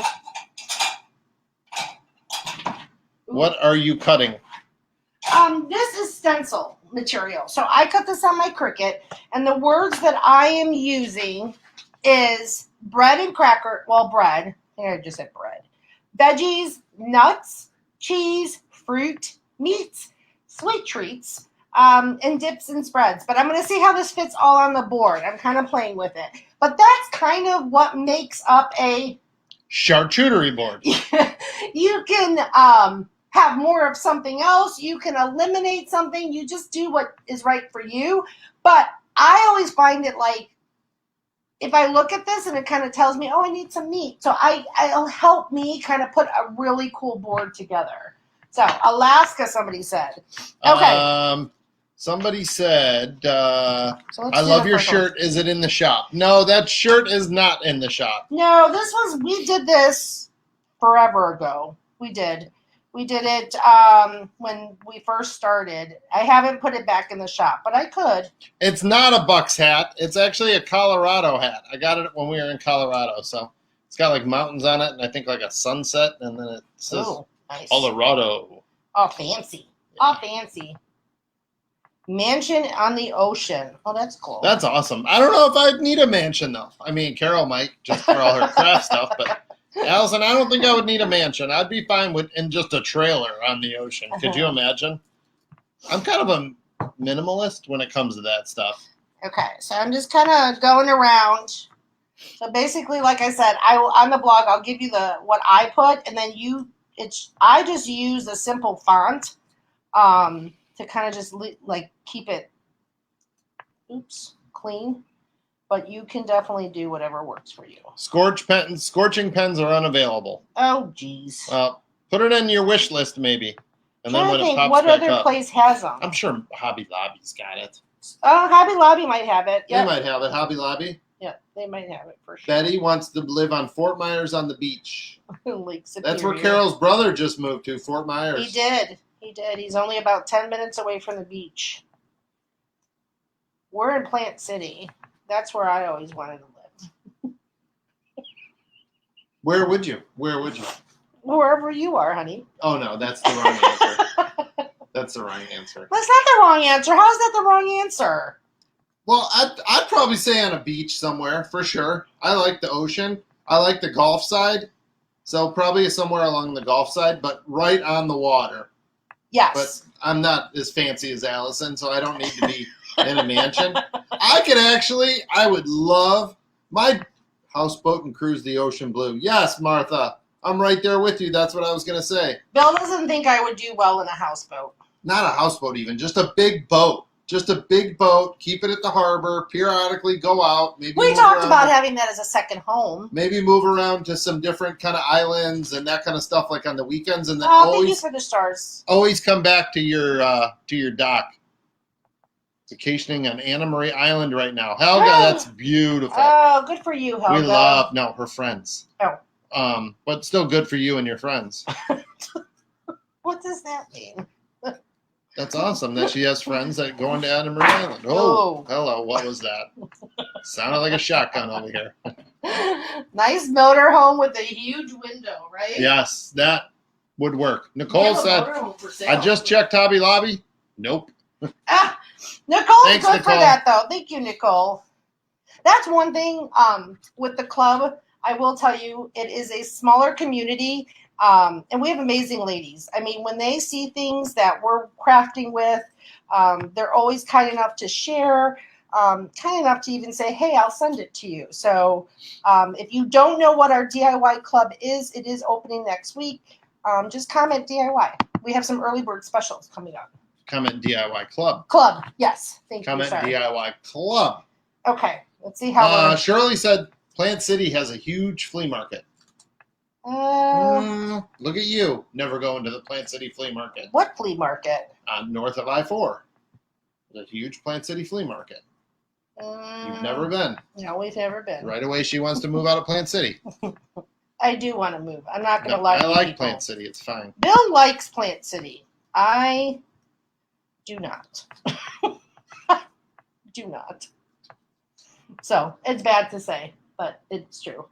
Ooh. What are you cutting? This is stencil material. So I cut this on my Cricut, and the words that I am using is bread and cracker. Well, bread. I think I just said bread. Veggies, nuts, cheese, fruit, meats, sweet treats, and dips and spreads. But I'm going to see how this fits all on the board. I'm kind of playing with it. But that's kind of what makes up a charcuterie board. You can have more of something else. You can eliminate something. You just do what is right for you. But I always find it like, if I look at this and it kind of tells me, oh, I need some meat. So it'll help me kind of put a really cool board together. So Alaska, somebody said. Okay. Somebody said, I love your shirt. Is it in the shop? No, that shirt is not in the shop. No, we did this forever ago. We did it when we first started. I haven't put it back in the shop, but I could. It's not a Bucks hat. It's actually a Colorado hat. I got it when we were in Colorado. So it's got like mountains on it and I think like a sunset. And then it says nice. Colorado. Oh, fancy. Oh, fancy. Mansion on the ocean. Oh, that's cool. That's awesome. I don't know if I'd need a mansion, though. I mean, Carol might, just for all her craft stuff. But, Allison, I don't think I would need a mansion. I'd be fine in just a trailer on the ocean. Could you imagine? I'm kind of a minimalist when it comes to that stuff. Okay, so I'm just kind of going around. So basically, like I said, on the blog, I'll give you what I put, and then I just use a simple font. To kind of just like keep it, clean. But you can definitely do whatever works for you. Scorching pens are unavailable. Oh, geez. Put it in your wish list, maybe. And then when it pops what back other up, place has them? I'm sure Hobby Lobby's got it. Oh, Hobby Lobby might have it. Yep. They might have it. Hobby Lobby? Yeah, they might have it for sure. Betty wants to live on Fort Myers on the beach. Lake Superior. That's where Carol's brother just moved to, Fort Myers. He did. He's only about 10 minutes away from the beach. We're in Plant City. That's where I always wanted to live. Where would you? Wherever you are, honey. Oh, no, that's the wrong answer. That's the wrong answer. That's not the wrong answer. How is that the wrong answer? Well, I'd probably say on a beach somewhere, for sure. I like the ocean. I like the Gulf side. So probably somewhere along the Gulf side, but right on the water. Yes. But I'm not as fancy as Allison, so I don't need to be in a mansion. I would love my houseboat and cruise the ocean blue. Yes, Martha, I'm right there with you. That's what I was going to say. Bill doesn't think I would do well in a houseboat. Not a houseboat even, just a big boat. Just a big boat, keep it at the harbor, periodically go out. Maybe we talked about having that as a second home. Maybe move around to some different kind of islands and that kind of stuff like on the weekends. And then thank you for the stars. Always come back to your dock. vacationing on Anna Marie Island right now. Helga, that's beautiful. Oh, good for you, Helga. We love, no, her friends. Oh. But still good for you and your friends. What does that mean? That's awesome that she has friends that go into Anna Marie Island. Oh, hello, what was that? Sounded like a shotgun over here. Nice motorhome with a huge window, right? Yes, that would work. Nicole said, I just checked Hobby Lobby. Nope. Nicole's Thanks, good Nicole. for that, though. Thank you, Nicole. That's one thing with the club. I will tell you, it is a smaller community, and we have amazing ladies. I mean, when they see things that we're crafting with, they're always kind enough to share, kind enough to even say, hey, I'll send it to you. So if you don't know what our DIY club is, it is opening next week. Just comment DIY. We have some early bird specials coming up. Comment DIY Club. Club, yes. Thank you. Comment DIY Club. Okay, let's see how Shirley said Plant City has a huge flea market. Look at you. Never going to the Plant City flea market. What flea market? North of I-4. There's a huge Plant City flea market. You've never been. No, we've never been. Right away, she wants to move out of Plant City. I do want to move. I'm not going to lie to you. I like people. Plant City. It's fine. Bill likes Plant City. I do not. Do not. So, it's bad to say, but it's true.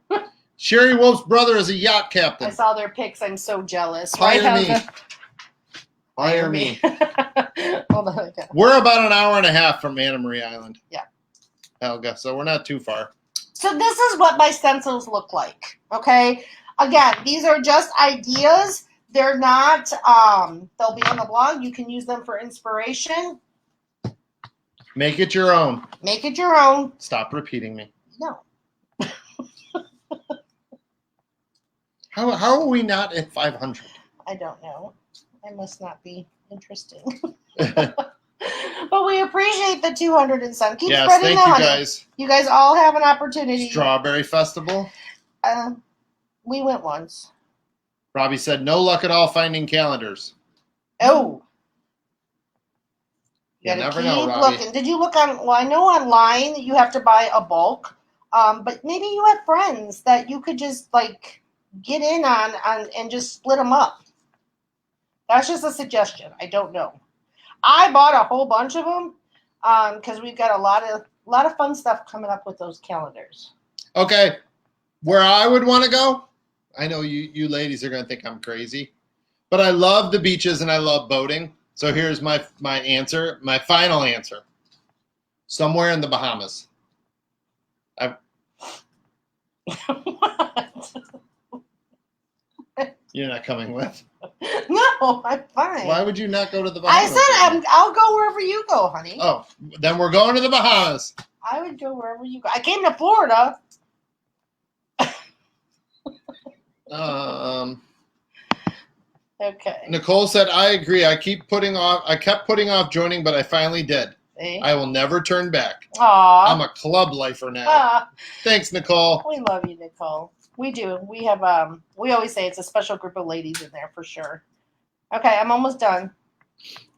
Sherry Wolf's brother is a yacht captain. I saw their pics. I'm so jealous. Hire me. Hire me. Hold on again. We're about an hour and a half from Anna Marie Island. Yeah. Helga, so we're not too far. So this is what my stencils look like, okay? Again, these are just ideas. They're not, they'll be on the blog. You can use them for inspiration. Make it your own. Make it your own. Stop repeating me. No. How are we not at 500? I don't know. I must not be interesting. But we appreciate the 200 and some. Keep spreading the honey. Guys. You guys all have an opportunity. Strawberry Festival. We went once. Robbie said, no luck at all finding calendars. Oh. You gotta never keep know, Robbie. looking. Did you look on, well, I know online that you have to buy a bulk, but maybe you have friends that you could just, like, get in on and just split them up. That's just a suggestion. I don't know. I bought a whole bunch of them because we've got a lot of fun stuff coming up with those calendars. Okay, where I would want to go, I know you ladies are going to think I'm crazy, but I love the beaches and I love boating. So here's my answer, my final answer. Somewhere in the Bahamas. What? You're not coming with? No, I'm fine. Why would you not go to the Bahamas? I said I'll go wherever you go, honey. Oh, then we're going to the Bahamas. I would go wherever you go. I came to Florida. Okay. Nicole said, I agree. I kept putting off joining, but I finally did. See? I will never turn back. Aww. I'm a club lifer now. Thanks, Nicole. We love you, Nicole. We do. We have we always say it's a special group of ladies in there for sure. Okay, I'm almost done.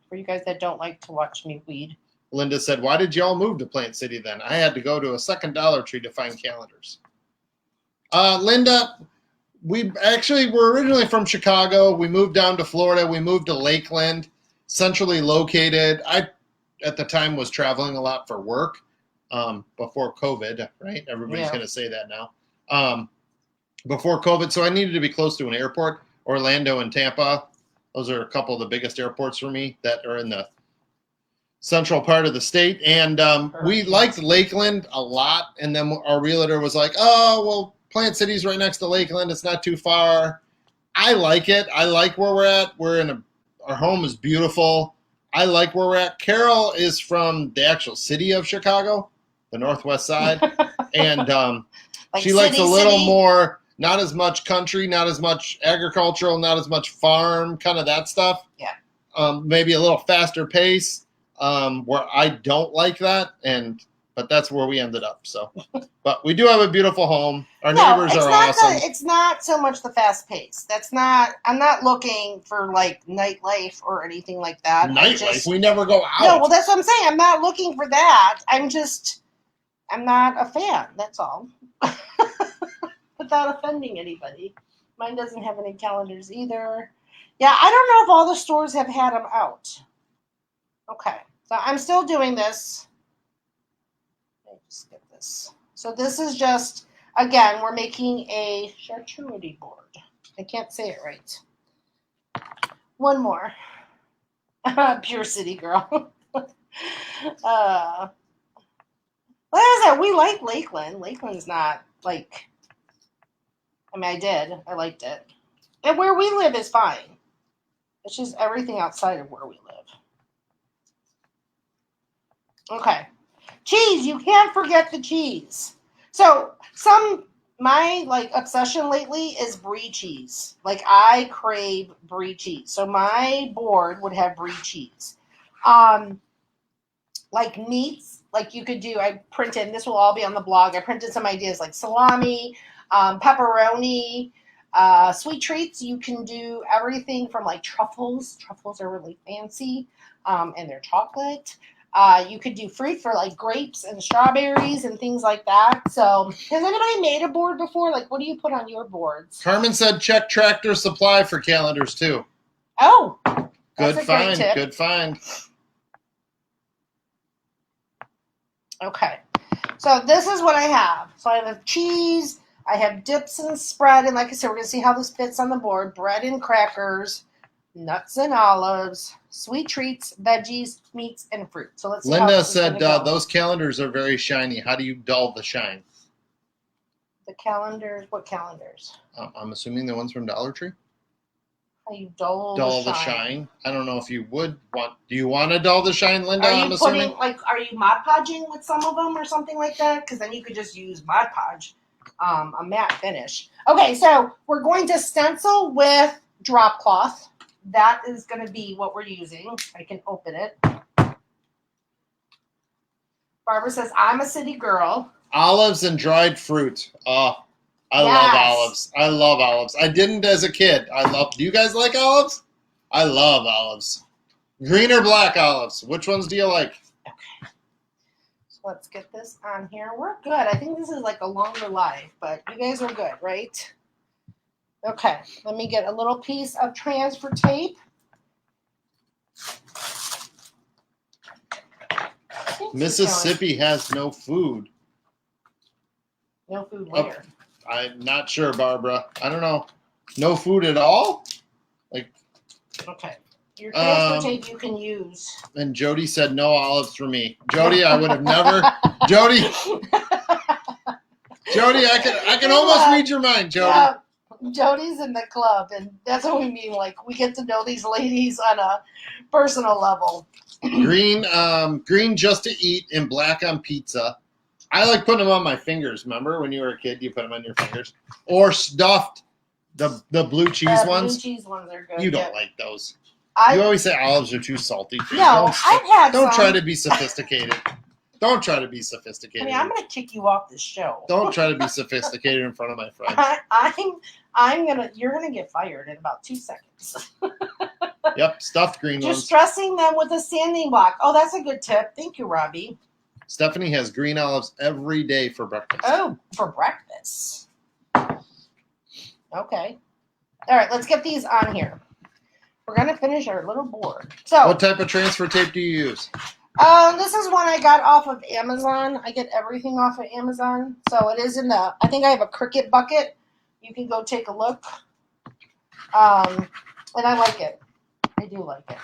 For you guys that don't like to watch me weed. Linda said, why did y'all move to Plant City then? I had to go to a second Dollar Tree to find calendars. Linda, we're originally from Chicago. We moved down to Florida. We moved to Lakeland, centrally located. I, at the time, was traveling a lot for work before COVID, right? Everybody's going to say that now. Before COVID, so I needed to be close to an airport. Orlando and Tampa, those are a couple of the biggest airports for me that are in the central part of the state. And we liked Lakeland a lot. And then our realtor was like, oh, well, Plant City's right next to Lakeland. It's not too far. I like it. I like where we're at. Our home is beautiful. I like where we're at. Carol is from the actual city of Chicago, the northwest side. And she likes a little more, not as much country, not as much agricultural, not as much farm, kind of that stuff. Yeah. Maybe a little faster pace, where I don't like that. But but that's where we ended up. So, but we do have a beautiful home. Our No, neighbors it's are not awesome. it's not so much the fast pace. I'm not looking for like nightlife or anything like that. Nightlife? We never go out. No, well, that's what I'm saying. I'm not looking for that. I'm not a fan. That's all. Without offending anybody. Mine doesn't have any calendars either. Yeah, I don't know if all the stores have had them out. Okay, so I'm still doing this. Let me just get this. So this is just, again, we're making a charcuterie board. I can't say it right. One more. Pure city girl. Like I said, we like Lakeland. Lakeland's not like, I mean, I liked it. And where we live is fine. It's just everything outside of where we live. Okay. Cheese, you can't forget the cheese. So my like obsession lately is brie cheese. Like I crave brie cheese. So my board would have brie cheese. Like meats, like you could do, I printed, and this will all be on the blog. I printed some ideas like salami, pepperoni, sweet treats. You can do everything from like truffles. Truffles are really fancy, and they're chocolate. You could do fruit for like grapes and strawberries and things like that. So has anybody made a board before? Like, what do you put on your boards? Carmen said check Tractor Supply for calendars too. Oh, good that's a find. great tip. Good find. Okay, so this is what I have. So I have cheese, I have dips and spread, and like I said, we're going to see how this fits on the board. Bread and crackers, nuts and olives, sweet treats, veggies, meats, and fruit. So let's see how Linda this is said gonna go. those calendars are very shiny. How do you dull the shine? The calendars, what calendars? I'm assuming the ones from Dollar Tree. How you dull the shine. I don't know if you would want. Do you want to dull the shine, Linda? Are you I'm assuming. are you Mod Podging with some of them or something like that? Because then you could just use Mod Podge, a matte finish. Okay, so we're going to stencil with drop cloth. That is going to be what we're using. I can open it. Barbara says, I'm a city girl. Olives and dried fruit. Oh, I Yes. love olives. I love olives. I didn't as a kid. Do you guys like olives? I love olives. Green or black olives? Which ones do you like? Okay. So let's get this on here. We're good. I think this is like a longer live, but you guys are good, right? Okay. Let me get a little piece of transfer tape. Mississippi has no food. No food where? I'm not sure, Barbara. I don't know. No food at all? Okay. Your transfer tape you can use. And Jody said no olives for me. Jody, I would have never. Jody, I can almost read your mind, Jody. Yeah. Jody's in the club, and that's what we mean. Like, we get to know these ladies on a personal level. Green just to eat and black on pizza. I like putting them on my fingers. Remember when you were a kid, you put them on your fingers? Or stuffed, the blue cheese ones. Blue cheese ones are good. You don't like those. You always say olives are too salty. No, I've had Don't some. try to be sophisticated. Don't try to be sophisticated. I mean, I'm going to kick you off this show. Don't try to be sophisticated in front of my friends. You're going to get fired in about 2 seconds. Yep, stuffed green ones. Just dressing them with a sanding block. Oh, that's a good tip. Thank you, Robbie. Stephanie has green olives every day for breakfast. Oh, for breakfast. Okay. All right, let's get these on here. We're going to finish our little board. So, what type of transfer tape do you use? This is one I got off of Amazon. I get everything off of Amazon. So it is I think I have a Cricut bucket. You can go take a look. And I like it. I do like it.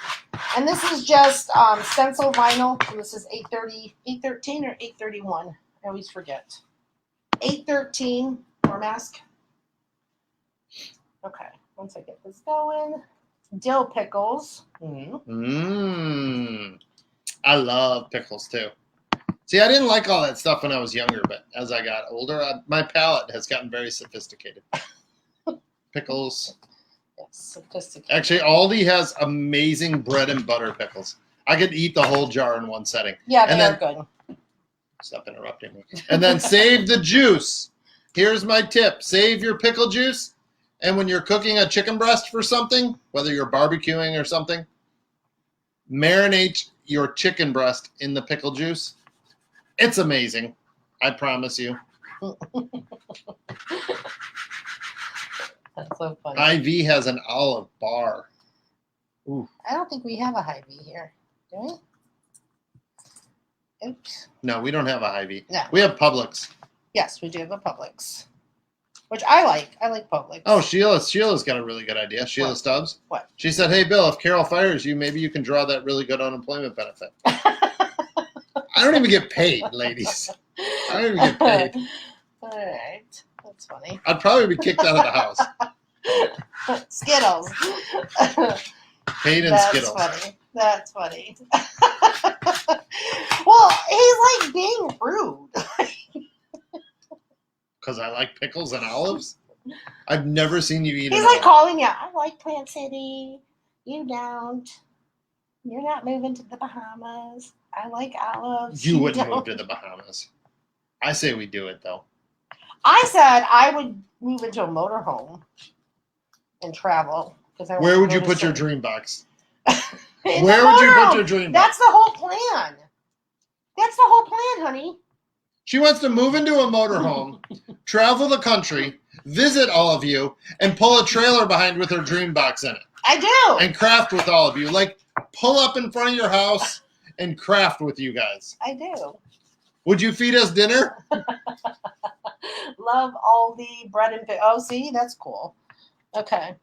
And this is just stencil vinyl. So this is 813 or 831. I always forget. 813 or mask. Okay, once I get this going. Dill pickles. I love pickles too. See, I didn't like all that stuff when I was younger, but as I got older, my palate has gotten very sophisticated. Pickles. Yes, sophisticated. Actually, Aldi has amazing bread and butter pickles. I could eat the whole jar in one setting. Yeah, they're good. Stop interrupting me. And then save the juice. Here's my tip. Save your pickle juice. And when you're cooking a chicken breast for something, whether you're barbecuing or something, marinate your chicken breast in the pickle juice. It's amazing. I promise you. That's so funny. Hy-Vee has an olive bar. Ooh. I don't think we have a Hy-Vee here. Do we? Oops. No, we don't have a Hy-Vee. No. We have Publix. Yes, we do have a Publix, which I like. I like Publix. Oh, Sheila's got a really good idea. Sheila Stubbs. What? She said, hey, Bill, if Carol fires you, maybe you can draw that really good unemployment benefit. I don't even get paid, ladies. I don't even get paid. All right. That's funny. I'd probably be kicked out of the house. Skittles. Paid in That's Skittles. funny. That's funny. Well, he's like being rude. Because I like pickles and olives? I've never seen you eat He's an like olive. calling you. I like Plant City. You don't. You're not moving to the Bahamas. I like olives. You wouldn't don't. move to the Bahamas. I say we do it, though. I said I would move into a motorhome and travel. Where would you put your dream box? In Where the would you motorhome. put your dream box? That's the whole plan. That's the whole plan, honey. She wants to move into a motorhome, travel the country, visit all of you, and pull a trailer behind with her dream box in it. I do. And craft with all of you. Like, pull up in front of your house and craft with you guys. I do. Would you feed us dinner? Love all the bread and fish. Oh, see? That's cool. Okay.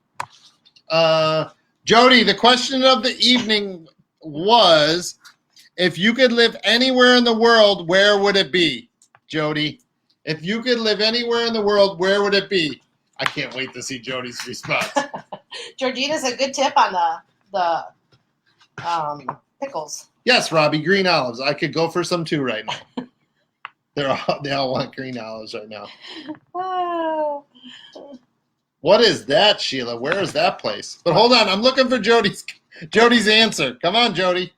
Jody, the question of the evening was, if you could live anywhere in the world, where would it be? Jody, if you could live anywhere in the world, where would it be? I can't wait to see Jody's response. Georgina's a good tip on the pickles. Yes, Robbie, green olives. I could go for some too right now. They all want green olives right now. Oh. What is that, Sheila? Where is that place? But hold on, I'm looking for Jody's answer. Come on, Jody.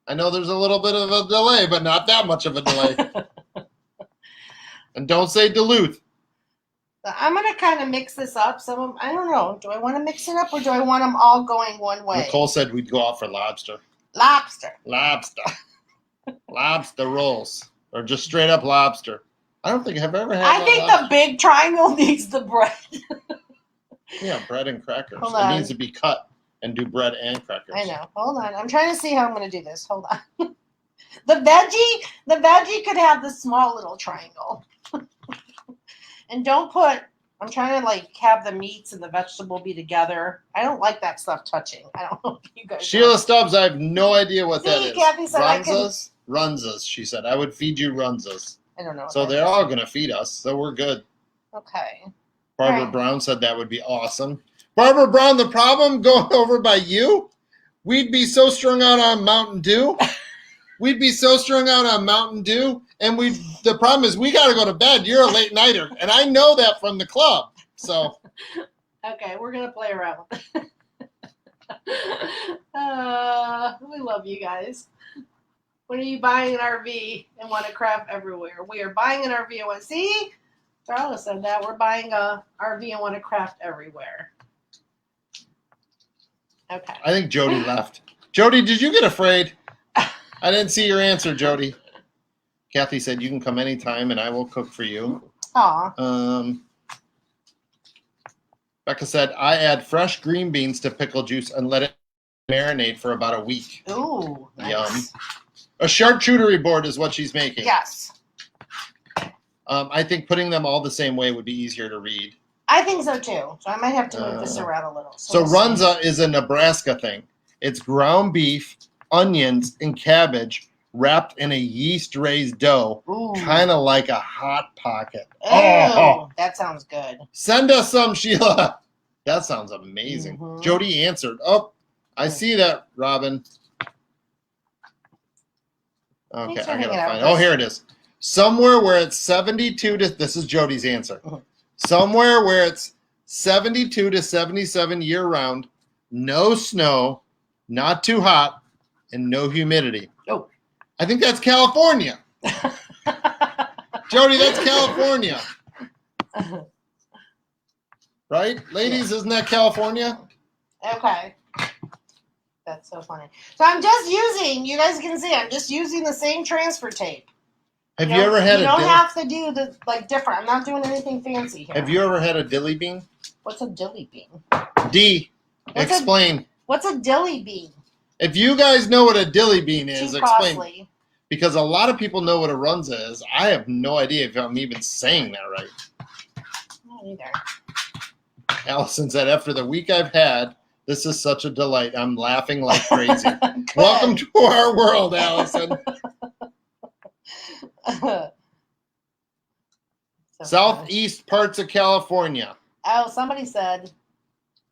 I know there's a little bit of a delay, but not that much of a delay. And don't say Duluth. I'm going to kind of mix this up. I don't know. Do I want to mix it up or do I want them all going one way? Nicole said we'd go out for lobster. Lobster. Lobster. Lobster rolls. Or just straight up lobster. I don't think I've ever had I think lobster. the big triangle needs the bread. Yeah, bread and crackers. Hold It on. needs to be cut and do bread and crackers. I know. Hold on. I'm trying to see how I'm going to do this. Hold on. The veggie could have the small little triangle. And don't put, I'm trying to like have the meats and the vegetable be together. I don't like that stuff touching. I don't know if you guys Sheila know. Stubbs, I have no idea what that See, is. Kathy said I can- Runzas? Runzas, she said. I would feed you runzas. I don't know. what So that they're is. all going to feed us, so we're good. Okay. Barbara Right. Brown said that would be awesome. Barbara Brown, the problem going over by you, we'd be so strung out on Mountain Dew. We'd be so strung out on Mountain Dew, and the problem is we got to go to bed. You're a late nighter, and I know that from the club. So Okay, we're going to play around with it. We love you guys. When are you buying an RV and want to craft everywhere? We are buying an RV and want to see. Darla said that. We're buying a RV and want to craft everywhere. Okay. I think Jody left. Jody, did you get afraid? I didn't see your answer, Jody. Kathy said you can come anytime, and I will cook for you. Aw. Becca said, I add fresh green beans to pickle juice and let it marinate for about a week. Ooh. Nice. Yum. A charcuterie board is what she's making. Yes. I think putting them all the same way would be easier to read. I think so too. So I might have to move this around a little. So we'll see. runza is a Nebraska thing. It's ground beef, onions, and cabbage wrapped in a yeast-raised dough, Ooh. kind of like a Hot Pocket. Ew, Oh. that sounds good. Send us some, Sheila. That sounds amazing. Mhm. Jody answered. Oh, I see that, Robin. Okay, Thanks for I gotta hanging out find. with Oh, us. here it is. Somewhere where it's 72 to. This is Jody's answer. Mhm. Somewhere where it's 72 to 77 year round, no snow, not too hot, and no humidity. Oh. I think that's California. Jody, that's California. Right? Ladies, isn't that California? Okay. That's so funny. So I'm just using, you guys can see, I'm just using the same transfer tape. Have you ever had you a don't have to do the different. I'm not doing anything fancy here. Have you ever had a dilly bean? What's a dilly bean? Explain. What's a dilly bean? If you guys know what a dilly bean is, Too explain. costly. Because a lot of people know what a runza is. I have no idea if I'm even saying that right. Not either. Allison said, after the week I've had, this is such a delight. I'm laughing like crazy. Welcome to our world, Allison. Southeast parts of California. Oh, somebody said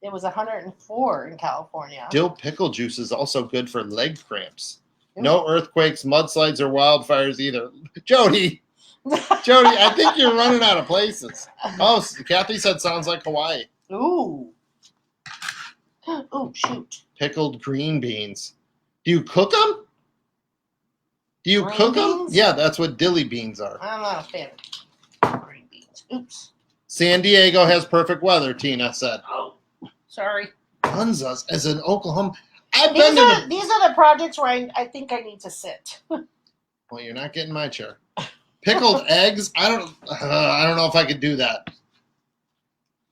it was 104 in California. Dill pickle juice is also good for leg cramps. Ooh. No earthquakes, mudslides, or wildfires either. Jody, I think you're running out of places. Oh, Kathy said sounds like Hawaii. Ooh. Ooh, shoot. Pickled green beans. Do you cook them? Do you Green cook beans? them? Yeah, that's what dilly beans are. I'm not a fan of green beans. Oops. San Diego has perfect weather, Tina said. Oh, sorry. Runzas as in Oklahoma. These are the projects where I think I need to sit. Well, you're not getting my chair. Pickled eggs. I don't know if I could do that.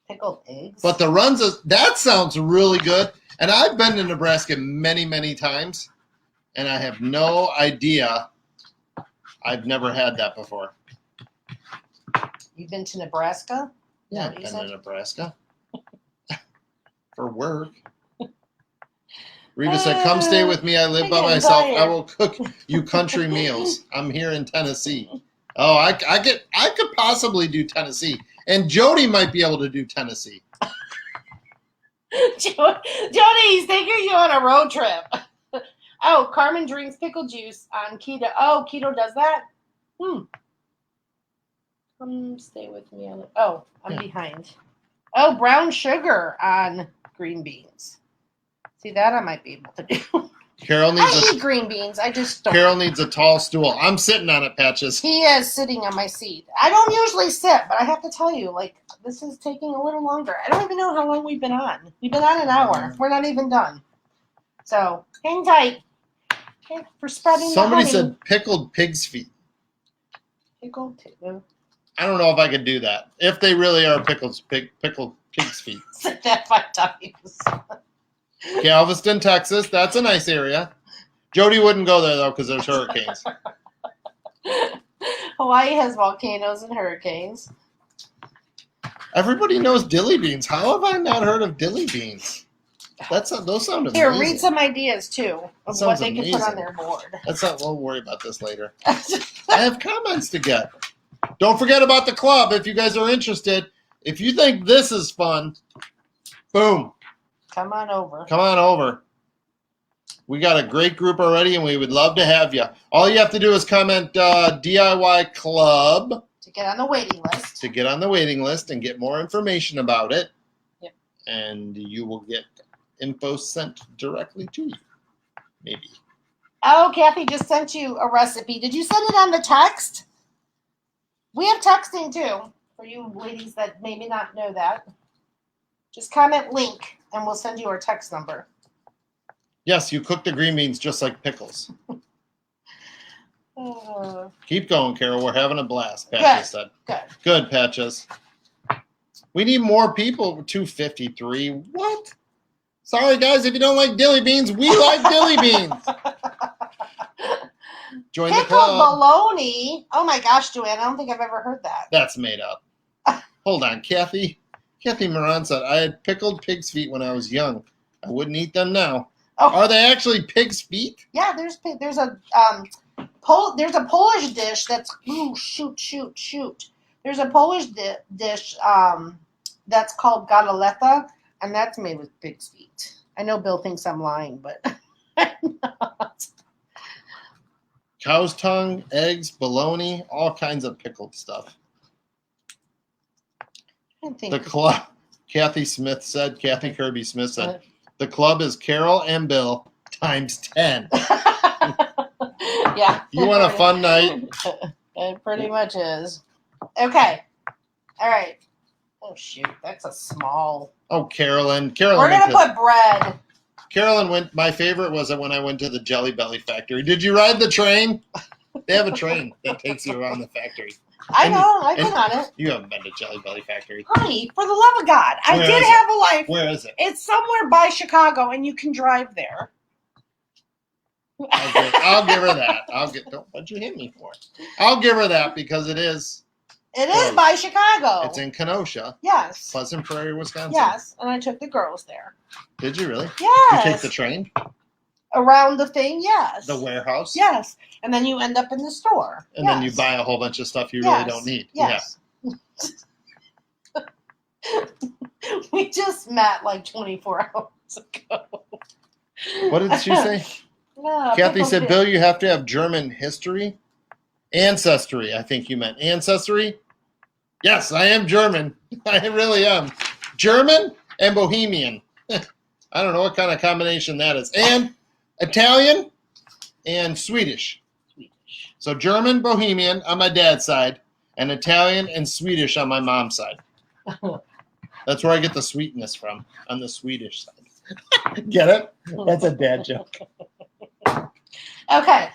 Pickled eggs. But the runzas, that sounds really good. And I've been to Nebraska many, many times, and I have no idea. I've never had that before. You've been to Nebraska? Yeah, I've been to Nebraska for work. Reva said, "Come stay with me. I live by myself. I will cook you country meals. I'm here in Tennessee." Oh, I could possibly do Tennessee, and Jody might be able to do Tennessee. Jody, he's taking you on a road trip. Oh, Carmen drinks pickle juice on keto. Oh, keto does that? Come stay with me. I'm behind. Oh, brown sugar on green beans. See, that I might be able to do. I eat green beans. I just don't. Carol needs a tall stool. I'm sitting on it, Patches. He is sitting on my seat. I don't usually sit, but I have to tell you, this is taking a little longer. I don't even know how long we've been on. We've been on an hour. We're not even done. So, hang tight. Okay, for spreading Somebody the honey. said pickled pig's feet. Pickled pig. I don't know if I could do that. If they really are pickled pig's feet. Said that 5 times. Galveston, Texas. That's a nice area. Jody wouldn't go there, though, because there's hurricanes. Hawaii has volcanoes and hurricanes. Everybody knows dilly beans. How have I not heard of dilly beans? Those sound amazing. Here, read some ideas, too, of what they can put on amazing. their board. We'll worry about this later. I have comments to get. Don't forget about the club if you guys are interested. If you think this is fun, boom. Come on over. Come on over. We got a great group already, and we would love to have you. All you have to do is comment DIY Club. To get on the waiting list. To get on the waiting list and get more information about it. Yep. And you will get info sent directly to you. Maybe. Oh, Kathy just sent you a recipe. Did you send it on the text? We have texting, too, for you ladies that maybe not know that. Just comment link, and we'll send you our text number. Yes, you cook the green beans just like pickles. Keep going, Carol. We're having a blast, Patches said. Good, Patches. We need more people. 253. What? Sorry, guys, if you don't like dilly beans, we like dilly beans. Join the club. Bologna. Oh, my gosh, Joanne, I don't think I've ever heard that. That's made up. Hold on, Kathy. Kathy Moran said, I had pickled pig's feet when I was young. I wouldn't eat them now. Oh. Are they actually pig's feet? Yeah, there's a Polish dish that's shoot. There's a Polish dish that's called galeta, and that's made with pig's feet. I know Bill thinks I'm lying, but I'm not. Cow's tongue, eggs, bologna, all kinds of pickled stuff. The club, Kathy Kirby Smith said, the club is Carol and Bill times 10. Yeah. You want a fun night? It pretty much is. Okay. All right. Oh, shoot. That's a small. Oh, Carolyn. We're going to put bread. Carolyn went. My favorite was when I went to the Jelly Belly factory. Did you ride the train? They have a train that takes you around the factory. I know. I've been on it. You haven't been to Jelly Belly factory. Honey, for the love of God. I did have a life. Where is it? It's somewhere by Chicago, and you can drive there. I'll give her that. What'd you hit me for? I'll give her that because it is. It is by Chicago. It's in Kenosha. Yes. Pleasant Prairie, Wisconsin. Yes, and I took the girls there. Did you really? Yes. You take the train? Around the thing, yes. The warehouse? Yes. And then you end up in the store. And then you buy a whole bunch of stuff you really don't need. Yes. Yeah. We just met like 24 hours ago. What did she say? Kathy said, Bill, you have to have German history. Ancestry, I think you meant. Ancestry? Yes, I am German. I really am. German and Bohemian. I don't know what kind of combination that is. And Italian and Swedish. So German, Bohemian on my dad's side, and Italian and Swedish on my mom's side. That's where I get the sweetness from, on the Swedish side. Get it? That's a dad joke. Okay.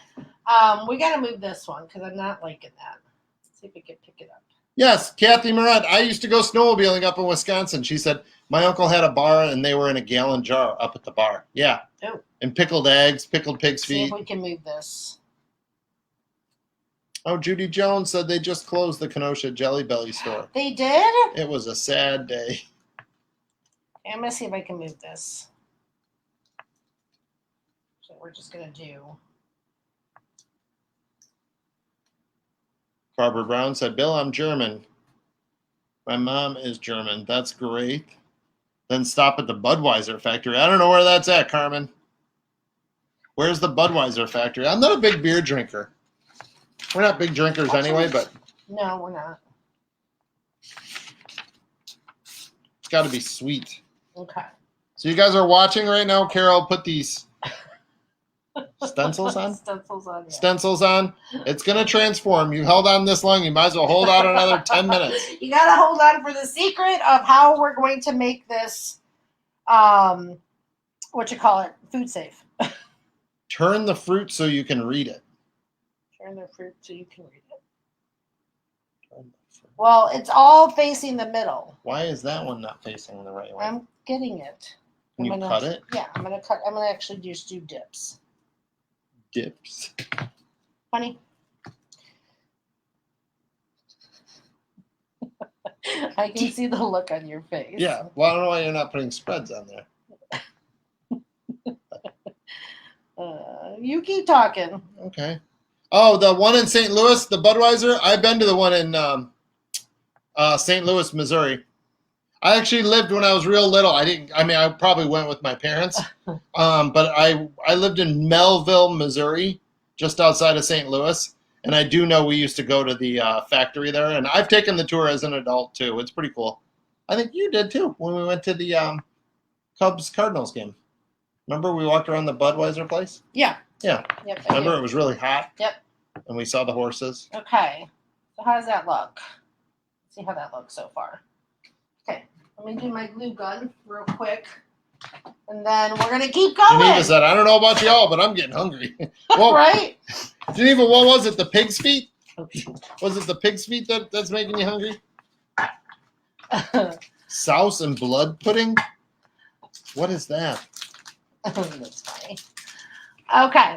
We got to move this one because I'm not liking that. Let's see if we can pick it up. Yes, Kathy Moret. I used to go snowmobiling up in Wisconsin. She said, my uncle had a bar and they were in a gallon jar up at the bar. Yeah. Oh. And pickled eggs, pickled pig's feet. See if we can move this. Oh, Judy Jones said they just closed the Kenosha Jelly Belly store. They did? It was a sad day. Okay, I'm going to see if I can move this. So we're just going to do. Barbara Brown said, Bill, I'm German. My mom is German. That's great. Then stop at the Budweiser factory. I don't know where that's at, Carmen. Where's the Budweiser factory? I'm not a big beer drinker. We're not big drinkers anyway, but... No, we're not. It's got to be sweet. Okay. So you guys are watching right now. Carol put these stencils on? Stencils on, yeah. Stencils on. It's going to transform. You held on this long. You might as well hold out another 10 minutes. You got to hold on for the secret of how we're going to make this, food safe. Turn the fruit so you can read it. Turn the fruit so you can read it. Well, it's all facing the middle. Why is that one not facing the right way? I'm getting it. Can you cut it? Yeah, I'm going to actually just do dips. Dips. Funny. I can see the look on your face. Yeah. Well, I don't know why you're not putting spreads on there. You keep talking. Okay. Oh, the one in St. Louis, the Budweiser. I've been to the one in St. Louis, Missouri. I actually lived when I was real little. I probably went with my parents. But I lived in Melville, Missouri, just outside of St. Louis. And I do know we used to go to the factory there. And I've taken the tour as an adult, too. It's pretty cool. I think you did, too, when we went to the Cubs-Cardinals game. Remember we walked around the Budweiser place? Yeah. Yeah. Yep. Remember it was really hot? Yep. And we saw the horses? Okay. So how does that look? Let's see how that looks so far. Okay. Let me do my glue gun real quick. And then we're going to keep going. Geneva said, I don't know about y'all, but I'm getting hungry. Well, right? Geneva, what was it? The pig's feet? Oh, shoot. Was it the pig's feet that's making you hungry? Souse and blood pudding? What is that? That's funny. Okay.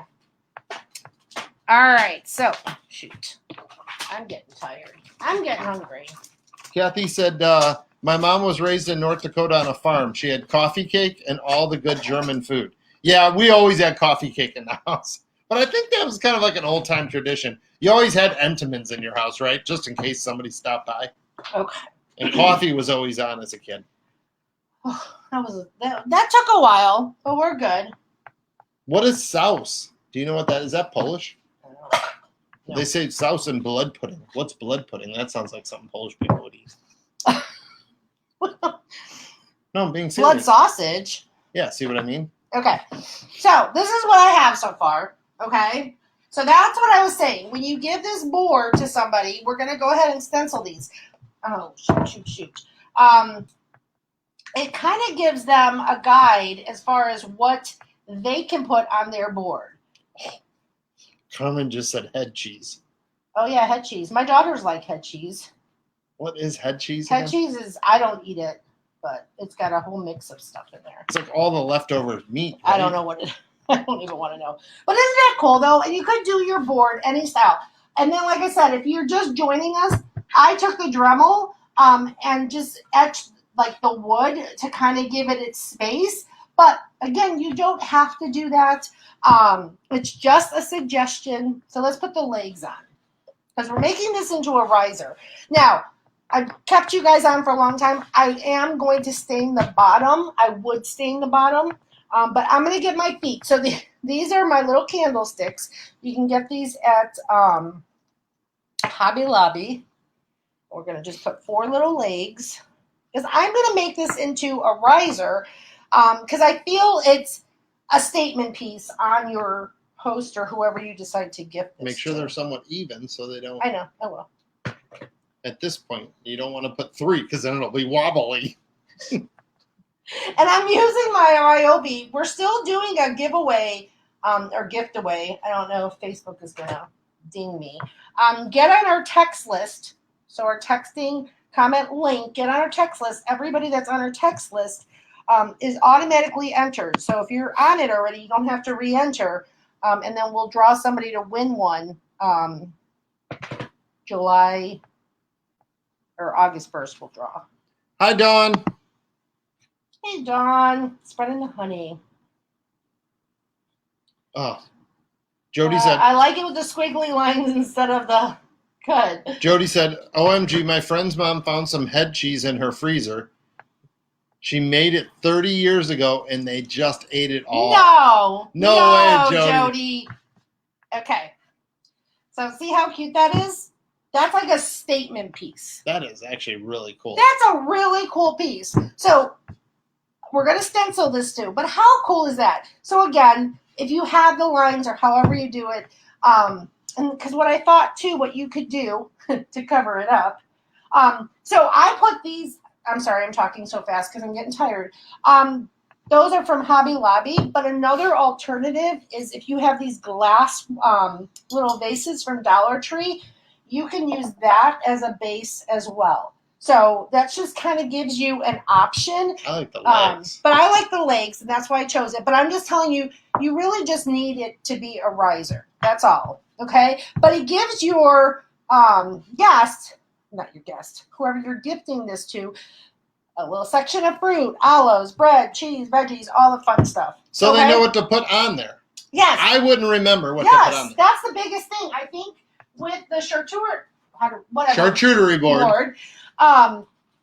All right. So, shoot. I'm getting tired. I'm getting hungry. Kathy said, my mom was raised in North Dakota on a farm. She had coffee cake and all the good German food. Yeah, we always had coffee cake in the house. But I think that was kind of like an old-time tradition. You always had Entenmann's in your house, right? Just in case somebody stopped by. Okay. And coffee was always on as a kid. That took a while, but we're good. What is souse? Do you know what that is? Is that Polish? No. They say souse and blood pudding. What's blood pudding? That sounds like something Polish people would eat. No, I'm being serious. Blood sausage. Yeah, see what I mean? Okay. So, this is what I have so far. Okay. So that's what I was saying. When you give this board to somebody, we're going to go ahead and stencil these. Oh, shoot. It kind of gives them a guide as far as what they can put on their board. Carmen just said head cheese. Oh, yeah, head cheese. My daughters like head cheese. What is head cheese Head again? cheese is, I don't eat it, but it's got a whole mix of stuff in there. It's like all the leftover meat. Right? I don't know what it is. I don't even want to know. But isn't that cool, though? And you could do your board any style. And then, like I said, if you're just joining us, I took the Dremel and just etched like the wood to kind of give it its space. But again, you don't have to do that. It's just a suggestion. So let's put the legs on because we're making this into a riser. Now, I've kept you guys on for a long time. I am going to stain the bottom. I would stain the bottom, but I'm going to get my feet. So these are my little candlesticks. You can get these at Hobby Lobby. We're going to just put 4 little legs because I'm going to make this into a riser because I feel it's a statement piece on your post or whoever you decide to gift this Make sure to. they're somewhat even so they don't. I know, I will. At this point, you don't want to put 3 because then it'll be wobbly. And I'm using my Ryobi. We're still doing a giveaway or gift away. I don't know if Facebook is going to ding me. Get on our text list. So our texting comment link, get on our text list. Everybody that's on our text list is automatically entered. So if you're on it already, you don't have to re-enter. And then we'll draw somebody to win one July or August 1st we'll draw. Hi, Dawn. Hey, Dawn. Spreading the honey. Oh, Jody said. I like it with the squiggly lines instead of the good. Jody said, OMG, my friend's mom found some head cheese in her freezer. She made it 30 years ago, and they just ate it all. No way, Jody. Okay. So see how cute that is? That's like a statement piece. That is actually really cool. That's a really cool piece. So we're going to stencil this too. But how cool is that? So again, if you have the lines or however you do it, and because what I thought too, what you could do to cover it up. So I put these, I'm sorry, I'm talking so fast because I'm getting tired. Those are from Hobby Lobby, but another alternative is if you have these glass little vases from Dollar Tree, you can use that as a base as well. So that just kind of gives you an option. I like the legs. But I like the legs, and that's why I chose it. But I'm just telling you, you really just need it to be a riser. That's all, okay? But it gives your guest, not your guest, whoever you're gifting this to, a little section of fruit, olives, bread, cheese, veggies, all the fun stuff. So okay? they know what to put on there. Yes. I wouldn't remember what to put on there. Yes, that's the biggest thing. I think with the charcuterie board,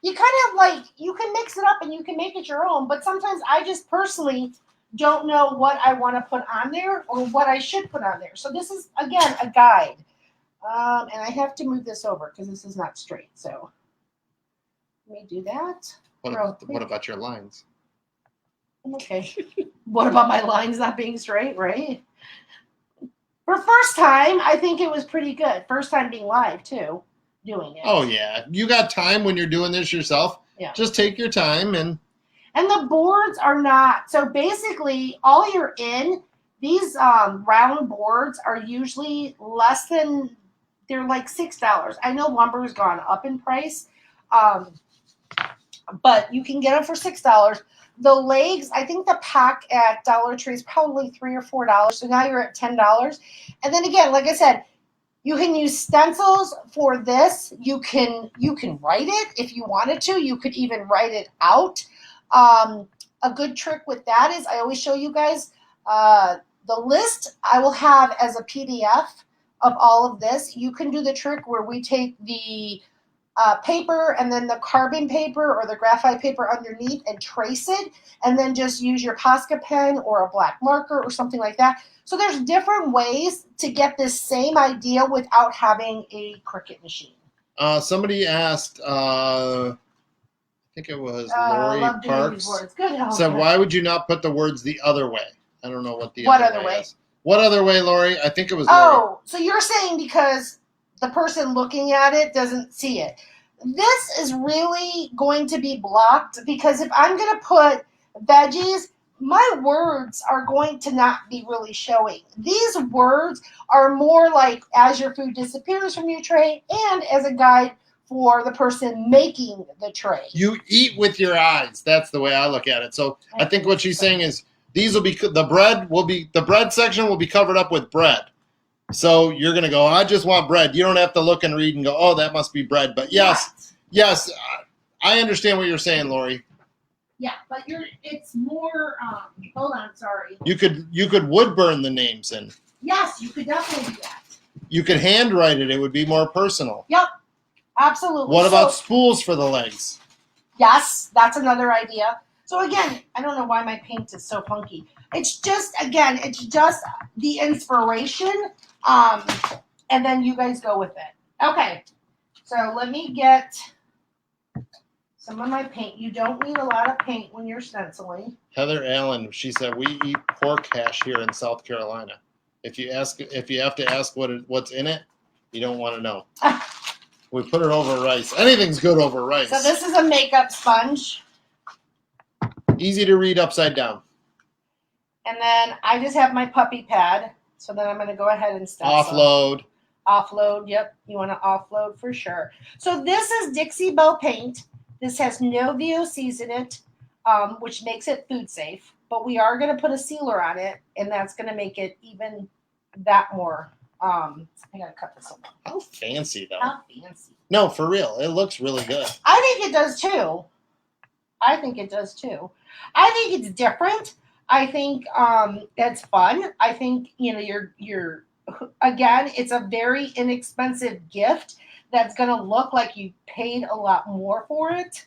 you kind of like, you can mix it up and you can make it your own, but sometimes I just personally don't know what I want to put on there or what I should put on there. So this is, again, a guide. And I have to move this over because this is not straight. So let me do that. What about your lines? Okay. What about my lines not being straight, right? For first time, I think it was pretty good. First time being live, too, doing it. Oh, yeah. You got time when you're doing this yourself. Yeah. Just take your time. And the boards are not. So basically, all you're in, these round boards are usually less than, they're like $6. I know lumber's gone up in price, but you can get them for $6. The legs, I think the pack at Dollar Tree is probably $3 or $4. So now you're at $10. And then again, like I said, you can use stencils for this. You can write it if you wanted to. You could even write it out. A good trick with that is I always show you guys the list I will have as a PDF of all of this. You can do the trick where we take the paper and then the carbon paper or the graphite paper underneath and trace it, and then just use your Posca pen or a black marker or something like that. So there's different ways to get this same idea without having a Cricut machine. Somebody asked, I think it was Lori Parks, good. said, why would you not put the words the other way? I don't know what the what other way is. What other way, Lori? I think it was Lori. Oh, so you're saying because the person looking at it doesn't see it. This is really going to be blocked because if I'm going to put veggies, my words are going to not be really showing. These words are more like as your food disappears from your tray and as a guide for the person making the tray. You eat with your eyes. That's the way I look at it. So I think what she's saying is these will be the bread section will be covered up with bread. So you're going to go, I just want bread. You don't have to look and read and go, oh, that must be bread. But yes, I understand what you're saying, Lori. Yeah, but it's more, hold on, sorry. You could wood burn the names in. Yes, you could definitely do that. You could handwrite it. It would be more personal. Yep, absolutely. What about spools for the legs? Yes, that's another idea. So again, I don't know why my paint is so funky. It's just the inspiration, and then you guys go with it. Okay, so let me get some of my paint. You don't need a lot of paint when you're stenciling. Heather Allen, she said, we eat pork hash here in South Carolina. If you have to ask what's in it, you don't want to know. We put it over rice. Anything's good over rice. So this is a makeup sponge. Easy to read upside down. And then I just have my puppy pad. So then I'm going to go ahead and stencil. Offload, yep. You want to offload for sure. So this is Dixie Belle paint. This has no VOCs in it, which makes it food safe. But we are going to put a sealer on it, and that's going to make it even that more. I got to cut this off. How fancy, though. How fancy. No, for real. It looks really good. I think it does, too. I think it's different. I think it's fun. I think, you're again, it's a very inexpensive gift that's going to look like you paid a lot more for it.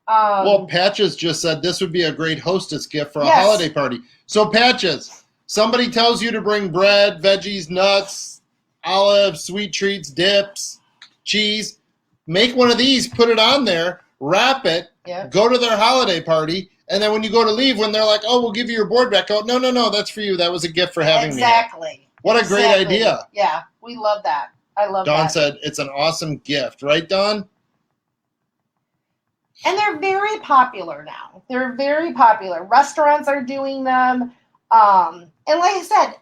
Well, Patches just said this would be a great hostess gift for a holiday party. So, Patches, somebody tells you to bring bread, veggies, nuts, olives, sweet treats, dips, cheese. Make one of these, put it on there, wrap it, go to their holiday party, and then when you go to leave, when they're like, oh, we'll give you your board back, go, no, that's for you. That was a gift for having me. Exactly. What a great idea. Yeah, we love that. I love that. Dawn said it's an awesome gift. Right, Dawn? And they're very popular now. They're very popular. Restaurants are doing them. And like I said,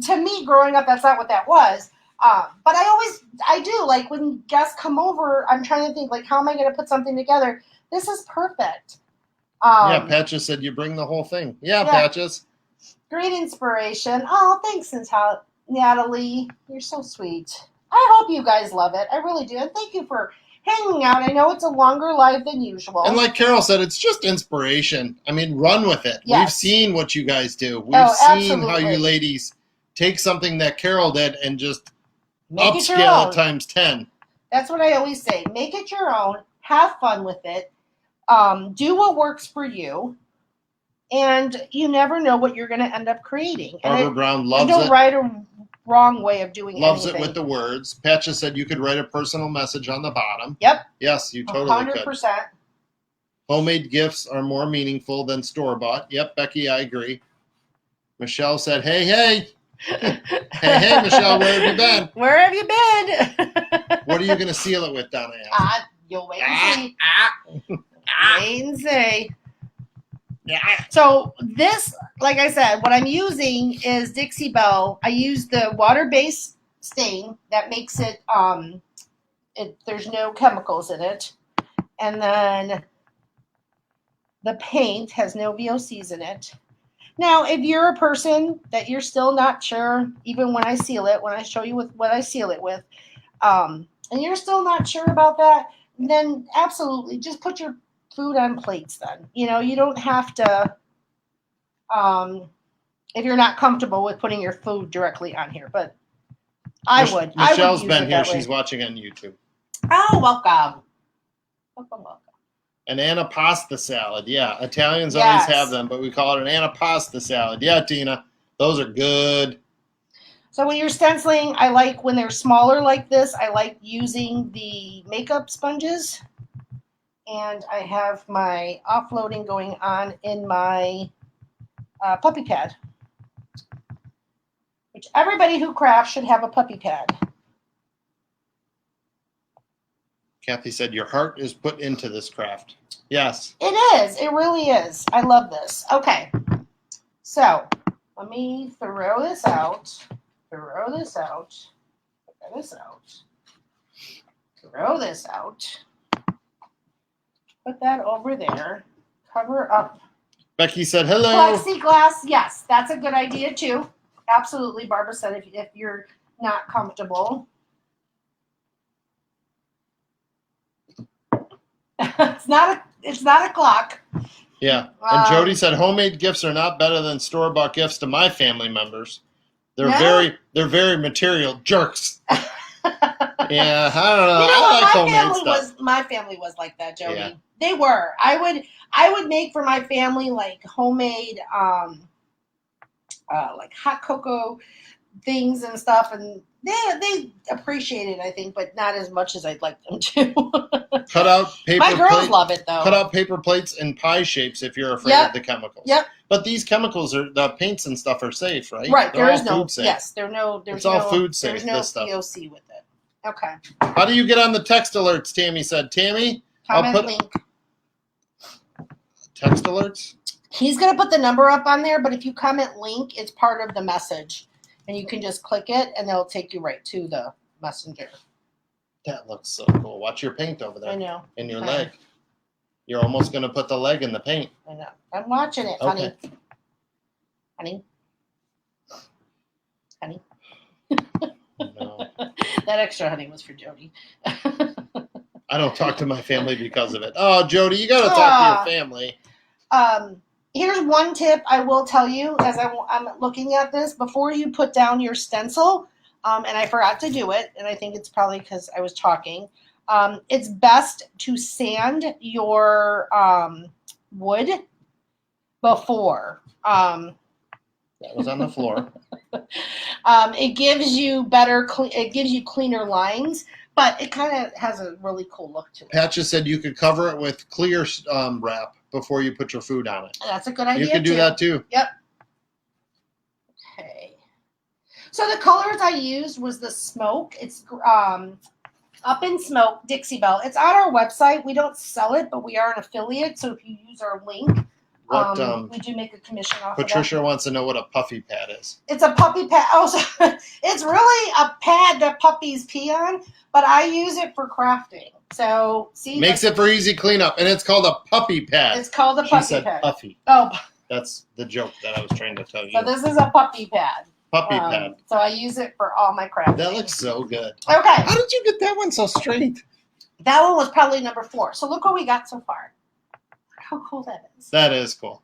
to me, growing up, that's not what that was. But I do, like, when guests come over, I'm trying to think, like, how am I going to put something together? This is perfect. Patches said you bring the whole thing. Yeah, Patches. Great inspiration. Oh, thanks, Natalie. You're so sweet. I hope you guys love it. I really do. And thank you for hanging out. I know it's a longer live than usual. And like Carol said, it's just inspiration. I mean, run with it. Yes. We've seen what you guys do. We've seen how you ladies take something that Carol did and just upscale it times 10. That's what I always say. Make it your own. Have fun with it. Do what works for you. And you never know what you're going to end up creating. Barbara Brown loves it. Don't write a wrong way of doing Loves anything. it with the words. Patches said you could write a personal message on the bottom. Yep. Yes, you totally 100%. could. Homemade gifts are more meaningful than store-bought. Yep, Becky, I agree. Michelle said, hey. Hey, Michelle, where have you been? Where have you been? What are you going to seal it with, Donna? You'll wait and see. Wait and see. So this, like I said, what I'm using is Dixie Belle. I use the water-based stain that makes it, there's no chemicals in it. And then the paint has no VOCs in it. Now, if you're a person that you're still not sure, even when I seal it, when I show you what I seal it with, and you're still not sure about that, then absolutely just put your food on plates then. You don't have to, if you're not comfortable with putting your food directly on here, but I would. Michelle's been here. She's watching on YouTube. Oh, welcome. Welcome. An antipasta salad. Yeah, Italians always have them, but we call it an antipasta salad. Yeah, Tina, those are good. So when you're stenciling, I like when they're smaller like this, I like using the makeup sponges. And I have my offloading going on in my puppy pad. Everybody who crafts should have a puppy pad. Kathy said, your heart is put into this craft. Yes. It is. It really is. I love this. Okay. So let me throw this out. Throw this out. Throw this out. Throw this out. Put that over there. Cover up. Becky said, hello. Plexiglass. Yes, that's a good idea too. Absolutely. Barbara said if you're not comfortable. It's not a clock. Yeah. And Jody said homemade gifts are not better than store-bought gifts to my family members. They're very material jerks. Yeah, I don't know. You know I like what? homemade stuff. My family was like that, Jody. Yeah. They were. I would make for my family like homemade like hot cocoa things and stuff, and they appreciate it, I think, but not as much as I'd like them to. Cut out paper My girls love it though. Cut out paper plates in pie shapes if you're afraid of the chemicals. Yep. But these chemicals the paints and stuff are safe, right? Right. They're There is all no food safe. yes, there's all food safe, There's no this stuff. POC with it. Okay. How do you get on the text alerts, Tammy said. Tammy? Comment link. Text alerts? He's going to put the number up on there, but if you comment link, it's part of the message. And you can just click it, and it'll take you right to the messenger. That looks so cool. Watch your paint over there. I know. In your leg. You're almost going to put the leg in the paint. I know. I'm watching it, honey. Honey. Honey. No. That extra honey was for Jody. I don't talk to my family because of it. Oh, Jody, you got to talk to your family. Here's one tip I will tell you as I'm looking at this. Before you put down your stencil, and I forgot to do it, and I think it's probably because I was talking, it's best to sand your wood before. That was on the floor. It gives you cleaner lines, but it kind of has a really cool look to it. Pat just said you could cover it with clear wrap before you put your food on it. That's a good idea. You could do that too. Yep. Okay. So the colors I used was the smoke. It's Up in Smoke Dixie Belle. It's on our website. We don't sell it, but we are an affiliate. So if you use our link, we do make a commission off Patricia of that. wants to know what a puffy pad is. It's a puppy pad. Oh, so it's really a pad that puppies pee on, but I use it for crafting. So see, makes it for easy cleanup, and it's called a puppy pad. It's called a she puppy said pad. Puffy. Oh, that's the joke that I was trying to tell you. So this is a puppy pad. Puppy pad. So I use it for all my crafting. That looks so good. Okay. How did you get that one so straight? That one was probably number 4. So look what we got so far. How cool that is. That is cool.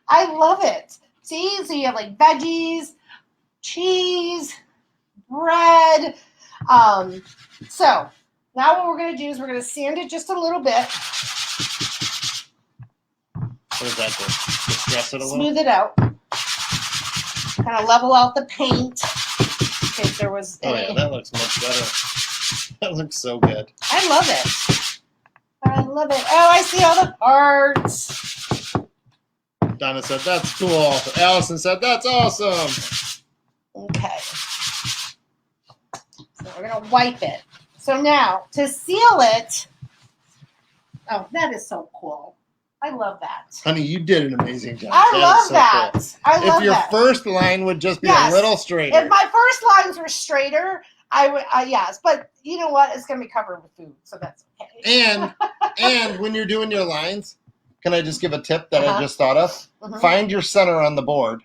I love it. See, so you have like veggies, cheese, bread. So now what we're going to do is we're going to sand it just a little bit. What does that do? Just dress it a little? Smooth it out. Kind of level out the paint. In case there was any. Oh yeah, that looks much better. That looks so good. I love it. I love it. Oh, I see all the parts. Donna said, that's cool. Allison said, that's awesome. Okay. So we're going to wipe it. So now, to seal it, oh, that is so cool. I love that. Honey, you did an amazing job. I love that. Cool. I love if your that. first line would just be a little straighter. If my first lines were straighter, I would, yes. But you know what? It's going to be covered with food, so that's okay. And when you're doing your lines, can I just give a tip that I just thought of? Find your center on the board,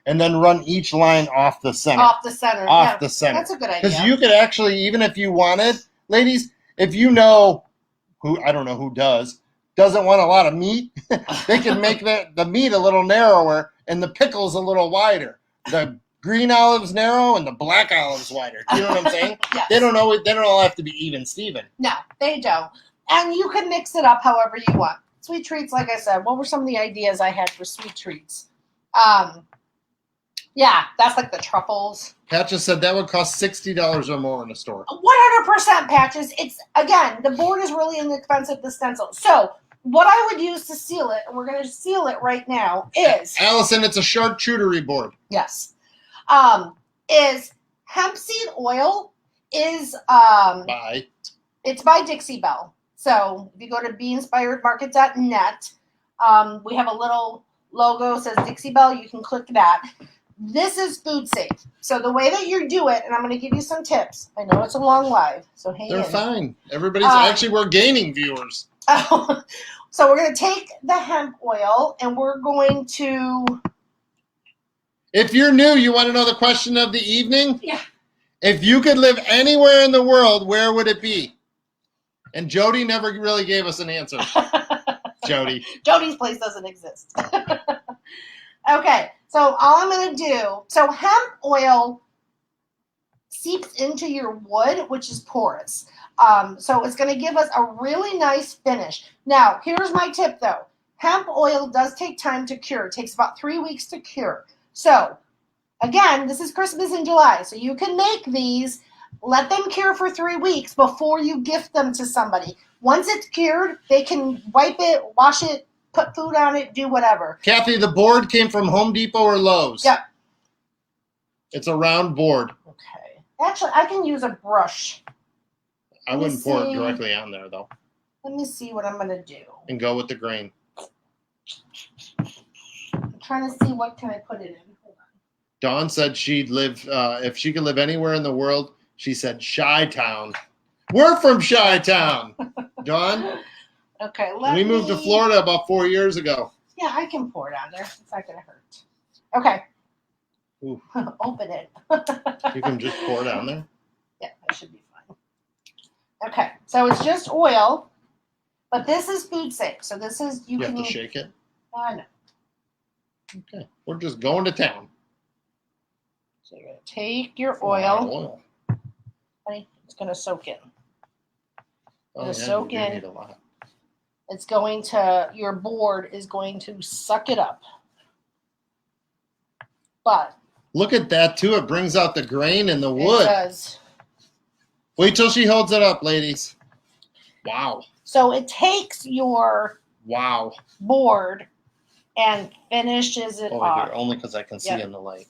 and then run each line off the center. Off the center. Off the center. That's a good idea. Because you could actually, even if you wanted, ladies, if you know who, I don't know who doesn't want a lot of meat, they can make the meat a little narrower and the pickles a little wider. The green olives narrow and the black olives wider. Do you know what I'm saying? Yes. They don't all have to be even Steven. No, they don't. And you can mix it up however you want. Sweet treats, like I said, what were some of the ideas I had for sweet treats? Yeah, that's like the truffles. Pat just said that would cost $60 or more in a store. 100% Patches. It's, again, the board is really inexpensive, the stencil. So what I would use to seal it, and we're going to seal it right now, is... Allison, it's a charcuterie board. Yes. is hemp seed oil. Is Bye. It's by Dixie Belle. So if you go to beinspiredmarket.net, we have a little logo says Dixie Belle. You can click that. This is food safe. So the way that you do it, and I'm going to give you some tips. I know it's a long live, so hang in. They're fine. Everybody's actually, we're gaining viewers. So we're going to take the hemp oil, and we're going to... If you're new, you want to know the question of the evening? Yeah. If you could live anywhere in the world, where would it be? And Jody never really gave us an answer. Jody. Jody's place doesn't exist. Okay, so all I'm going to do, so hemp oil seeps into your wood, which is porous. So it's going to give us a really nice finish. Now, here's my tip, though. Hemp oil does take time to cure. It takes about 3 weeks to cure. So, again, this is Christmas in July, so you can make these. Let them cure for 3 weeks before you gift them to somebody. Once it's cured, they can wipe it, wash it, put food on it, do whatever. Kathy, the board came from Home Depot or Lowe's? Yep. It's a round board. Okay. Actually, I can use a brush. I wouldn't pour it directly on there, though. Let me see what I'm going to do. And go with the grain. I'm trying to see what can I put it in. Hold on. Dawn said she'd live, if she could live anywhere in the world, she said Chi-Town. We're from Chi-Town. Dawn? Okay, We moved to Florida about 4 years ago. Yeah, I can pour it on there. It's not going to hurt. Okay. Ooh. Open it. You can just pour it on there? Yeah, that should be fine. Okay, so it's just oil, but this is food safe. So this is, You have to shake it? I know. Okay, we're just going to town. So you're going to take your A lot of oil. oil. Honey, it's going to soak in. Oh, yeah, soak you do in. need a lot. It's going to, your board is going to suck it up. But Look at that, too. It brings out the grain and the it wood. does. Wait till she holds it up, ladies. Wow. So it takes your Wow. board and finishes it Over off. here, only because I can see in the light.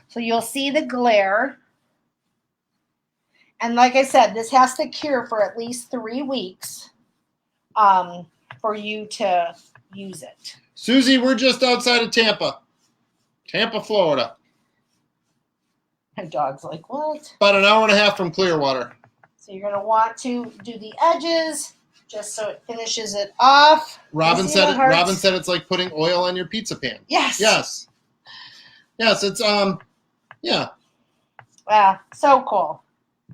So you'll see the glare. And like I said, this has to cure for at least 3 weeks for you to use it. Susie, we're just outside of Tampa. Tampa, Florida. My dog's like, what? About an hour and a half from Clearwater. So you're going to want to do the edges just so it finishes it off. Robin You see said that hurts? Robin said it's like putting oil on your pizza pan. Yes. Yes. Yes, it's yeah. Yeah, so cool.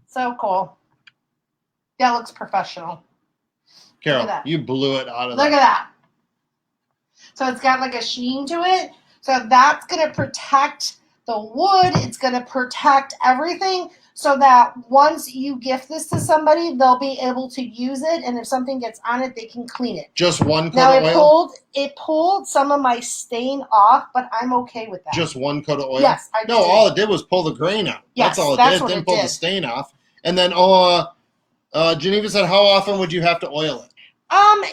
So cool. That looks professional. Carol, that. you blew it out of Look there. at that. So it's got like a sheen to it. So that's going to protect the wood. It's going to protect everything so that once you gift this to somebody, they'll be able to use it. And if something gets on it, they can clean it. Just one Now coat of oil? it pulled some of my stain off, but I'm okay with that. Just one coat of oil? Yes, I No, did. all it did was pull the grain out. Yes, That's all it that's did. what It didn't it pull the did. stain off. And then Geneva said, how often would you have to oil it?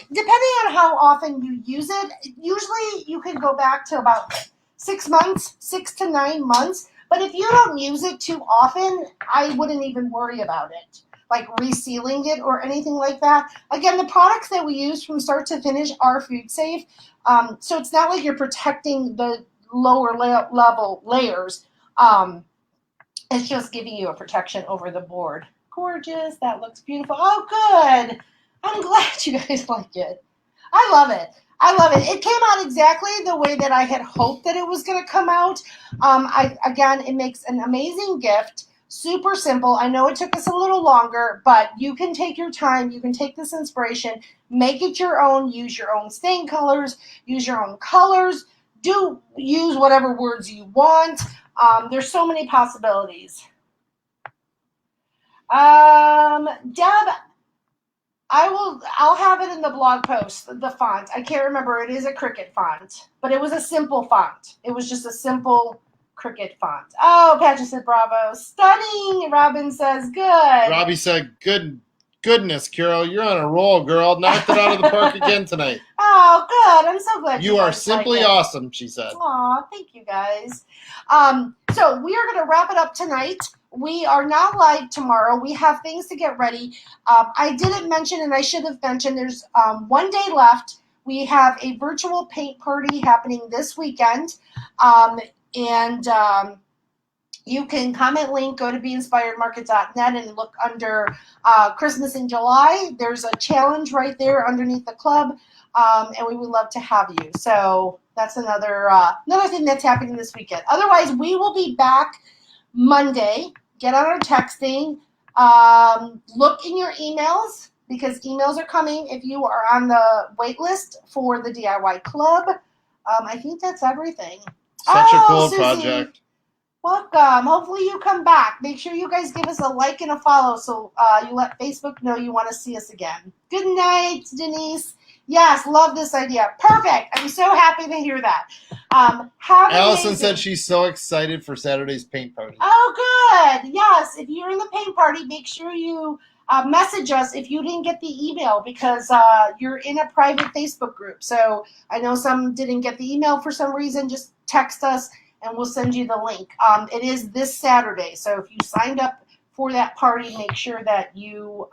Depending on how often you use it, usually you can go back to about 6 months, 6 to 9 months. But if you don't use it too often, I wouldn't even worry about it, like resealing it or anything like that. Again, the products that we use from start to finish are food safe. So it's not like you're protecting the lower level layers. It's just giving you a protection over the board. Gorgeous. That looks beautiful. Oh, good. I'm glad you guys like it. I love it. I love it. It came out exactly the way that I had hoped that it was going to come out. Again, it makes an amazing gift. Super simple. I know it took us a little longer, but you can take your time. You can take this inspiration, make it your own, use your own stain colors, use your own colors, use whatever words you want. There's so many possibilities. Deb, I'll have it in the blog post, the font. I can't remember. It is a Cricut font, but it was a simple font. It was just a simple Cricut font. Oh, Patrick said bravo. Stunning. Robin says good. Robbie said, good goodness, Carol, you're on a roll, girl. Knocked it out of the park again tonight. Oh, good. I'm so glad You are guys simply like it. awesome, she said. Aw, thank you guys. So we are going to wrap it up tonight. We are not live tomorrow. We have things to get ready. I didn't mention, and I should have mentioned, there's 1 day left. We have a virtual paint party happening this weekend. You can comment link, go to beinspiredmarket.net and look under Christmas in July. There's a challenge right there underneath the club, and we would love to have you. So that's another thing that's happening this weekend. Otherwise, we will be back Monday. Get on our texting. Look in your emails because emails are coming if you are on the wait list for the DIY club. I think that's everything. Such a cool Susie. project. Welcome. Hopefully you come back. Make sure you guys give us a like and a follow so you let Facebook know you want to see us again. Good night, Denise. Yes, love this idea. Perfect. I'm so happy to hear that. Allison said she's so excited for Saturday's paint party. Oh, good. Yes, if you're in the paint party, make sure you message us if you didn't get the email because you're in a private Facebook group. So I know some didn't get the email for some reason. Just text us and we'll send you the link. It is this Saturday. So if you signed up for that party, make sure that you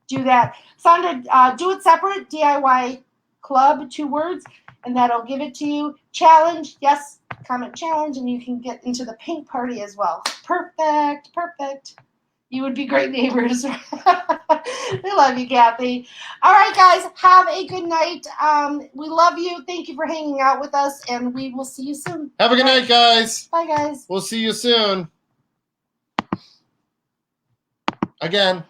do that. Sandra, do it separate, DIY club, 2 words, and that'll give it to you. Challenge, yes, comment challenge, and you can get into the paint party as well. Perfect, perfect. You would be great neighbors. We love you, Kathy. All right, guys, have a good night. We love you. Thank you for hanging out with us, and we will see you soon. Have a good night, guys. Bye, guys. We'll see you soon. Again.